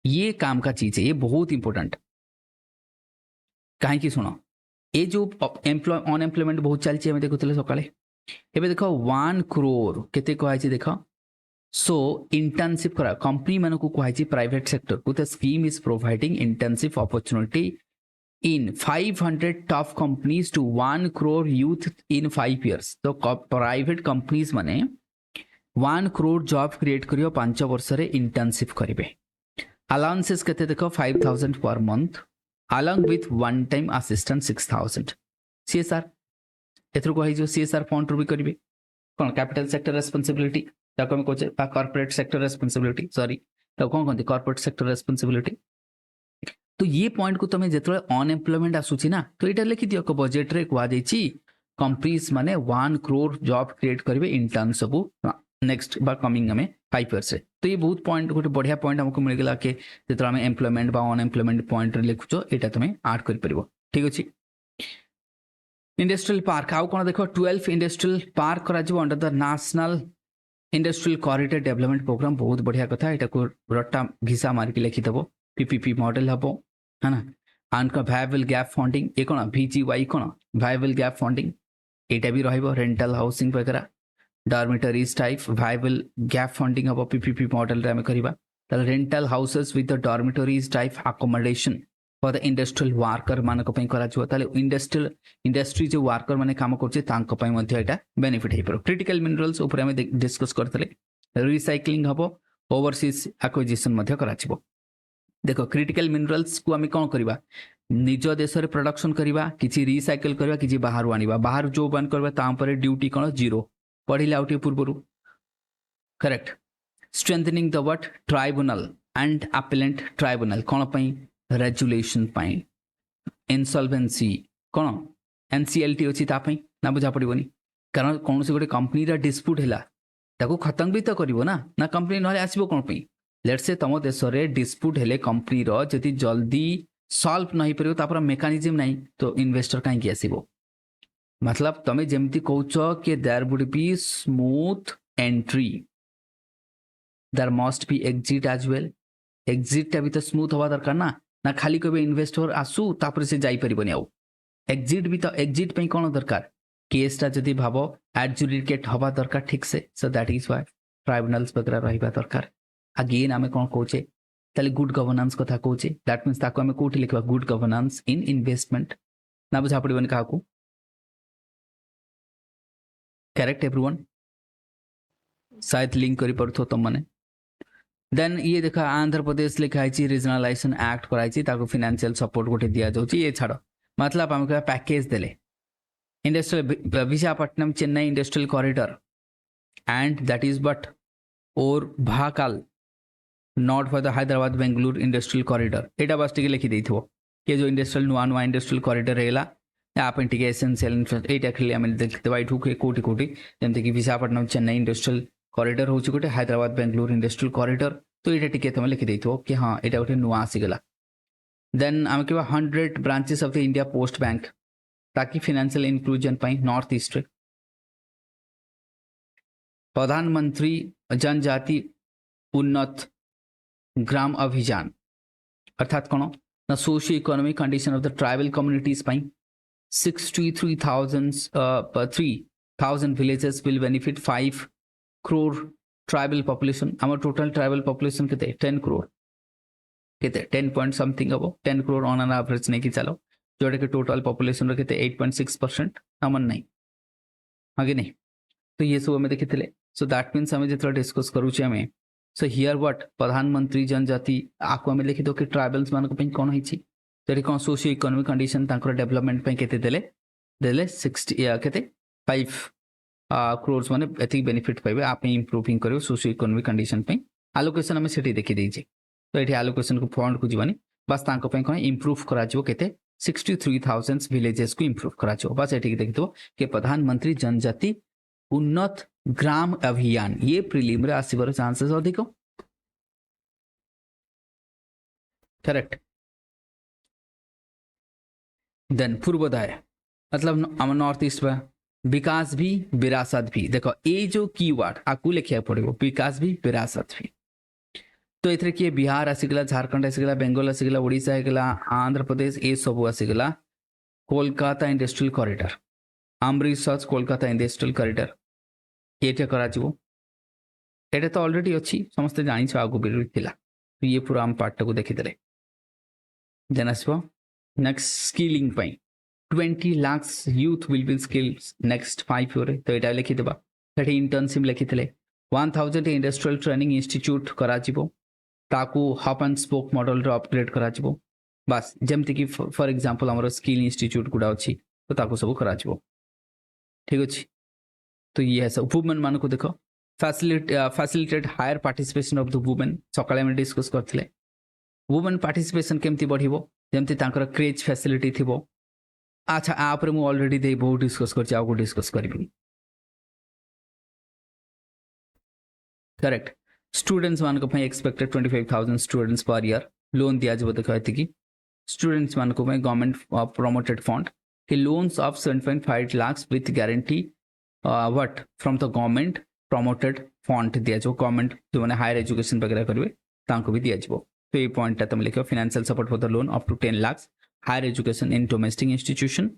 ये काम का चीज है ये बहुत इंपोर्टेंट कहीं की सुनो ये जो अनएम्प्लॉयमेंट बहुत चलती है देखुले सकाले एबे देखो 1 crore केते कहै देखो सो इंटर्नशिप करा कंपनी मन को कहै प्राइवेट सेक्टर को the scheme is providing internship opportunity in 500 top companies to 1 crore youth in 5 years तो प्राइवेट कंपनीज माने 1 crore जॉब क्रिएट करियो 5 वर्ष रे इंटर्नशिप करिवे अलाउंसेस केते देखो 5000 per month along with one time assistance 6000 CSR एथरो को जो CSR फंड रू भी करिवे कोन कैपिटल सेक्टर रेस्पोंसिबिलिटी ताको हम कोचे पा कॉर्पोरेट सेक्टर रेस्पोंसिबिलिटी सॉरी तो कोन कोन कॉर्पोरेट सेक्टर रेस्पोंसिबिलिटी तो ये पॉइंट को तमे जेतले अनएम्प्लॉयमेंट आसुची ना तो एटा लिखि दियो को बजट रे कुआ देछि कंपनीज माने 1 crore जॉब क्रिएट करिवे इंटर्न सब नेक्स्ट बा कमिंग में 5 years रे तो ये बहुत पॉइंट गोटे बढ़िया पॉइंट हमको मिल गेला के जेतले हम एम्प्लॉयमेंट बा अनएम्प्लॉयमेंट पॉइंट रे लिखुचो एटा तमे ऐड कर परिबो ठीक अछि इंडस्ट्रियल पार्क आउ कोन देखो 12 इंडस्ट्रियल पार्क करा जिवो under the national industrial corridor development programme बहुत बढ़िया कथा एटा को रट्टा घिसा मार के लिखि देबो पीपीपी मॉडल हबो है ना आन का वायबल गैप फंडिंग ये कोन VGY कोन वायबल गैप फंडिंग एटा भी रहइबो रेंटल हाउसिंग वगैरह dormitories type viable gap funding हबो पीपीपी मॉडल रे हम करिबा त rental houses with the dormitories type accommodation for the industrial worker मानक पई करा जिवो ताले इंडस्ट्रियल इंडस्ट्री जो वर्कर माने काम करछे तांक पई मध्ये एटा बेनिफिट हे पर क्रिटिकल मिनरल्स ऊपर हम डिस्कस करतले रिसाइक्लिंग हबो ओवरसीज एक्विजिशन मध्ये करा जिवो देखो क्रिटिकल मिनरल्स को आम कौन करवा निज देश में प्रोडक्शन करवा किसी रिसाइकल करवा किसी बाहर आनिबा बाहर जो बन करवा तापर ड्यूटी कौन जीरो पढ़िले आउटे पूर्व correct strengthening the what tribunal and appellate tribunal कौन पई रेजुलेशन पई इनसॉल्वेंसी कौन NCLT अछि ता पई ना बुझा पड़िबनी कारण कौन से गोटे कंपनी रा डिस्प्यूट हैला ताको खत्म भी तो करिवो ना कंपनी नले आसीबो कोन पई लेट्स से तम देश रे डिस्प्यूट हेले कंपनी रो जति जल्दी सॉल्व नहीं परियो तापर मेकानिज्म नहीं तो इन्वेस्टर काहे की आसीबो मतलब तमे जेमती कहउचो कि there would be smooth entry there must be exit as well exit टा भी तो स्मूथ हवा दरकार ना खाली कबे इन्वेस्टर आसु तापर से जाई परिबनी आउ एग्जिट भी तो एग्जिट पे कोन दरकार केस टा जदी भाबो एडजुडिकेट हवा दरकार ठीक से सो दैट इज व्हाई ट्राइब्यूनल्स वगैरह रहिबा दरकार अगेन आमे कोन कहउचे ताले गुड गवर्नेंस कथा कहउचे दैट मींस ताको आमे कोठी लिखबा गुड गवर्नेंस इन इन्वेस्टमेंट ना बुझा पड़िबनी काको करेक्ट एवरीवन शायद लिंक करि परथो तुम माने देन ये देखा आंध्र प्रदेश लिखाई रीजनलाइजेशन एक्ट कराई ताको फाइनेंशियल सपोर्ट गोटे दिया जाउची ये छाड़ मतलब हम का पैकेज देले industrial Visakhapatnam Chennai industrial corridor and that is but और भाकाल not for the Hyderabad Bengaluru industrial corridor एटा बस टिके लिखि देथिबो ये जो इंडस्ट्रियल नुआ नुआ इंडस्ट्रियल कॉरिडोर हैला आपण टिके एसेंशियल इन्फ्रास्ट्रक्चर एटा खाली आम देखिदेवा यू कोटी कोटी जमती कि विशाखापट्टनम चेन्नई इंडस्ट्रियल कॉरिडोर हूँ गोटे हैदराबाद बेंगलोर इंडस्ट्रियल कॉरिडोर तो ये टिके तुम लिखिदे कि हाँ यहाँ गोटे नुआ आसीगला देन आम कह 100 branches of the India post bank ताकि फाइनेंशियल इंक्लूजन नॉर्थ ईस्ट प्रधानमंत्री जनजाति उन्नत ग्राम अभियान अर्थात कौन ना socio economic condition of the tribal communities 3,000 villages will benefit 5 crore tribal population. Our total tribal population कितने 10 crore कितने 10 point something अब 10 crore on an average नहीं कि चलो जोड़े के total population रखे थे 8.6% अमन नहीं आगे नहीं तो ये सब हमें देखते ले so that means हमें जितना डिस्कस करूँचे हमें so here what प्रधानमंत्री जनजाति आपको हमें लिखी दो कि ट्राइबल्स मान को पे कौन है ची तो कौन सोशियो इकोनॉमिक कंडीशन तांकर डेवलपमेंट पे केते देले देले 60 केते 5 crores माने एथि बेनिफिट पाइबे आप इंप्रूविंग करियो सोशियो इकोनॉमिक कंडीशन पे एलोकेशन हमें सेठी देखि देइजे तो एठी एलोकेशन को फंड को जीवानी बस तांको पे कोन इंप्रूव करा जो केते 63,000 विलेजेस को इंप्रूव करा जो बस एठी देखितो कि प्रधानमंत्री जनजाति उन्नत ग्राम अभियान ये प्रीलिम रे आसीबर चांसेस अधिक करेक्ट देन पूर्वोदय मतलब आम नॉर्थ ईस्ट में विकास भी विरासत भी देखो ये जो कीवर्ड आपको लिखा पड़ो विकास भी विरासत भी तो ये किए बिहार आसीगला झारखंड आसीगला बेंगल आसीगला ओडिशा आगला आंध्र प्रदेश ये सब आसीगला Kolkata industrial corridor Amritsar Kolkata industrial corridor ये करा एटा तो ऑलरेडी अच्छी समस्ते जानी आगु भी थिला तो ये पूरा आम पार्ट को देखीदे देन आसो next skilling 20 lakhs youth will be skilled next 5 years तो ये लिखिदेबा सेठी इंटर्नशिप लिखिले 1000 इंडस्ट्रियल ट्रेनिंग इंस्टीट्यूट करा ताकू हब एंड स्पोक मॉडल रे अपग्रेड करा बस जमती कि फॉर एग्जांपल हमरो स्किल इंस्टीट्यूट गुडा अछि तो ताकू सब करा ठीक अछि तो ये है सब वुमेन मान को देखो facilitate higher participation of the women सकाळे हम डिस्कस करथिले वुमेन पार्टिसिपेशन केमती बढ़िबो जमती तांकर क्रेज फैसिलिटी थिबो अच्छा आप मु ऑलरेडी दे बहुत डिस्कस कर डिस्कस करी करेक्ट स्टूडेंट्स मान को expected 25,000 students per year loan दिया जो देखते कि स्टूडेंट्स मान को गवर्नमेंट प्रोमोटेड फंड कि loans of 7.5 lakh with guarantee what from the government promoted fund दिया जो गवर्नमेंट जो मैंने हायर एजुकेशन वगैरह करेंगे तांको भी दिया जो तो ये पॉइंट तुम लिखो financial support for the loan up to 10 lakhs higher education in domestic institution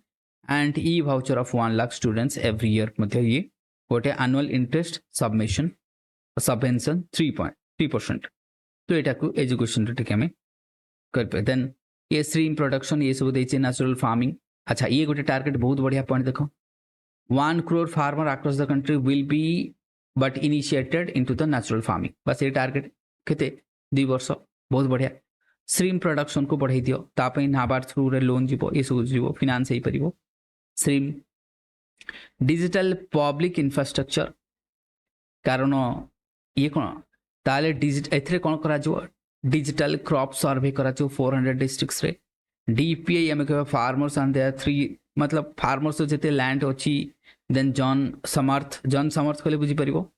and e-voucher of 1 lakh students every year मध्ये ये गोटे annual interest submission subvention 3% तो एटा को एजुकेशन रे टिके हमें कर पे देन ये स्ट्रीम प्रोडक्शन ये सब देछि नेचुरल फार्मिंग अच्छा ये गोटे टारगेट बहुत बढ़िया पॉइंट देखो 1 crore farmer across the country will be but initiated into the natural farming बस ये टारगेट केते 2 वर्ष बहुत बढ़िया स्ट्रीम प्रोडक्शन को बढ़ाई दियो तापई नाबार्ड थ्रू रे लोन जीवो ये सब जीवो फाइनेंस हे परिबो स्ट्रीम डिजिटल पब्लिक इंफ्रास्ट्रक्चर कारण ये कोन ताले डिजिटल एथरे कोन करा जो डिजिटल क्रॉप सर्वे करा जो 400 डिस्ट्रिक्ट्स रे डीपीआई हम के फार्मर्स एंड देयर 3 मतलब फार्मर्स जते लैंड अछि देन जन समर्थ कोले बुझी परिबो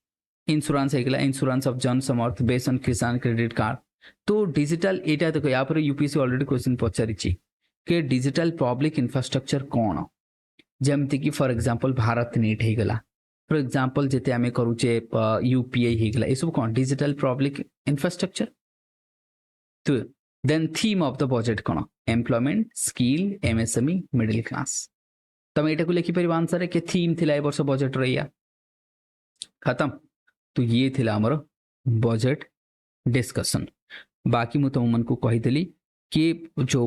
इंश्योरेंस हेगला इंश्योरेंस ऑफ जन समर्थ बेस ऑन किसान क्रेडिट कार्ड तो डिजिटल एटा देखो यहाँ पर यूपीएससी ऑलरेडी क्वेश्चन पचारि कि डिजिटल पब्लिक इंफ्रास्ट्रक्चर कौन जमती कि फॉर एग्जांपल भारत नेट हो गला फॉर एग्जांपल जेते आमे करूचे यूपीआई हो गला ये सब कौन डिजिटल पब्लिक इंफ्रास्ट्रक्चर तो then theme of the budget कौन employment skill MSME middle class तुम एटा को लिखि परिबा आंसर के थीम थिला ए वर्ष बजेट रहिया खत्म तो ये थिला हमर बजेट डिस्कशन बाकी मु तुम मन को कही कि जो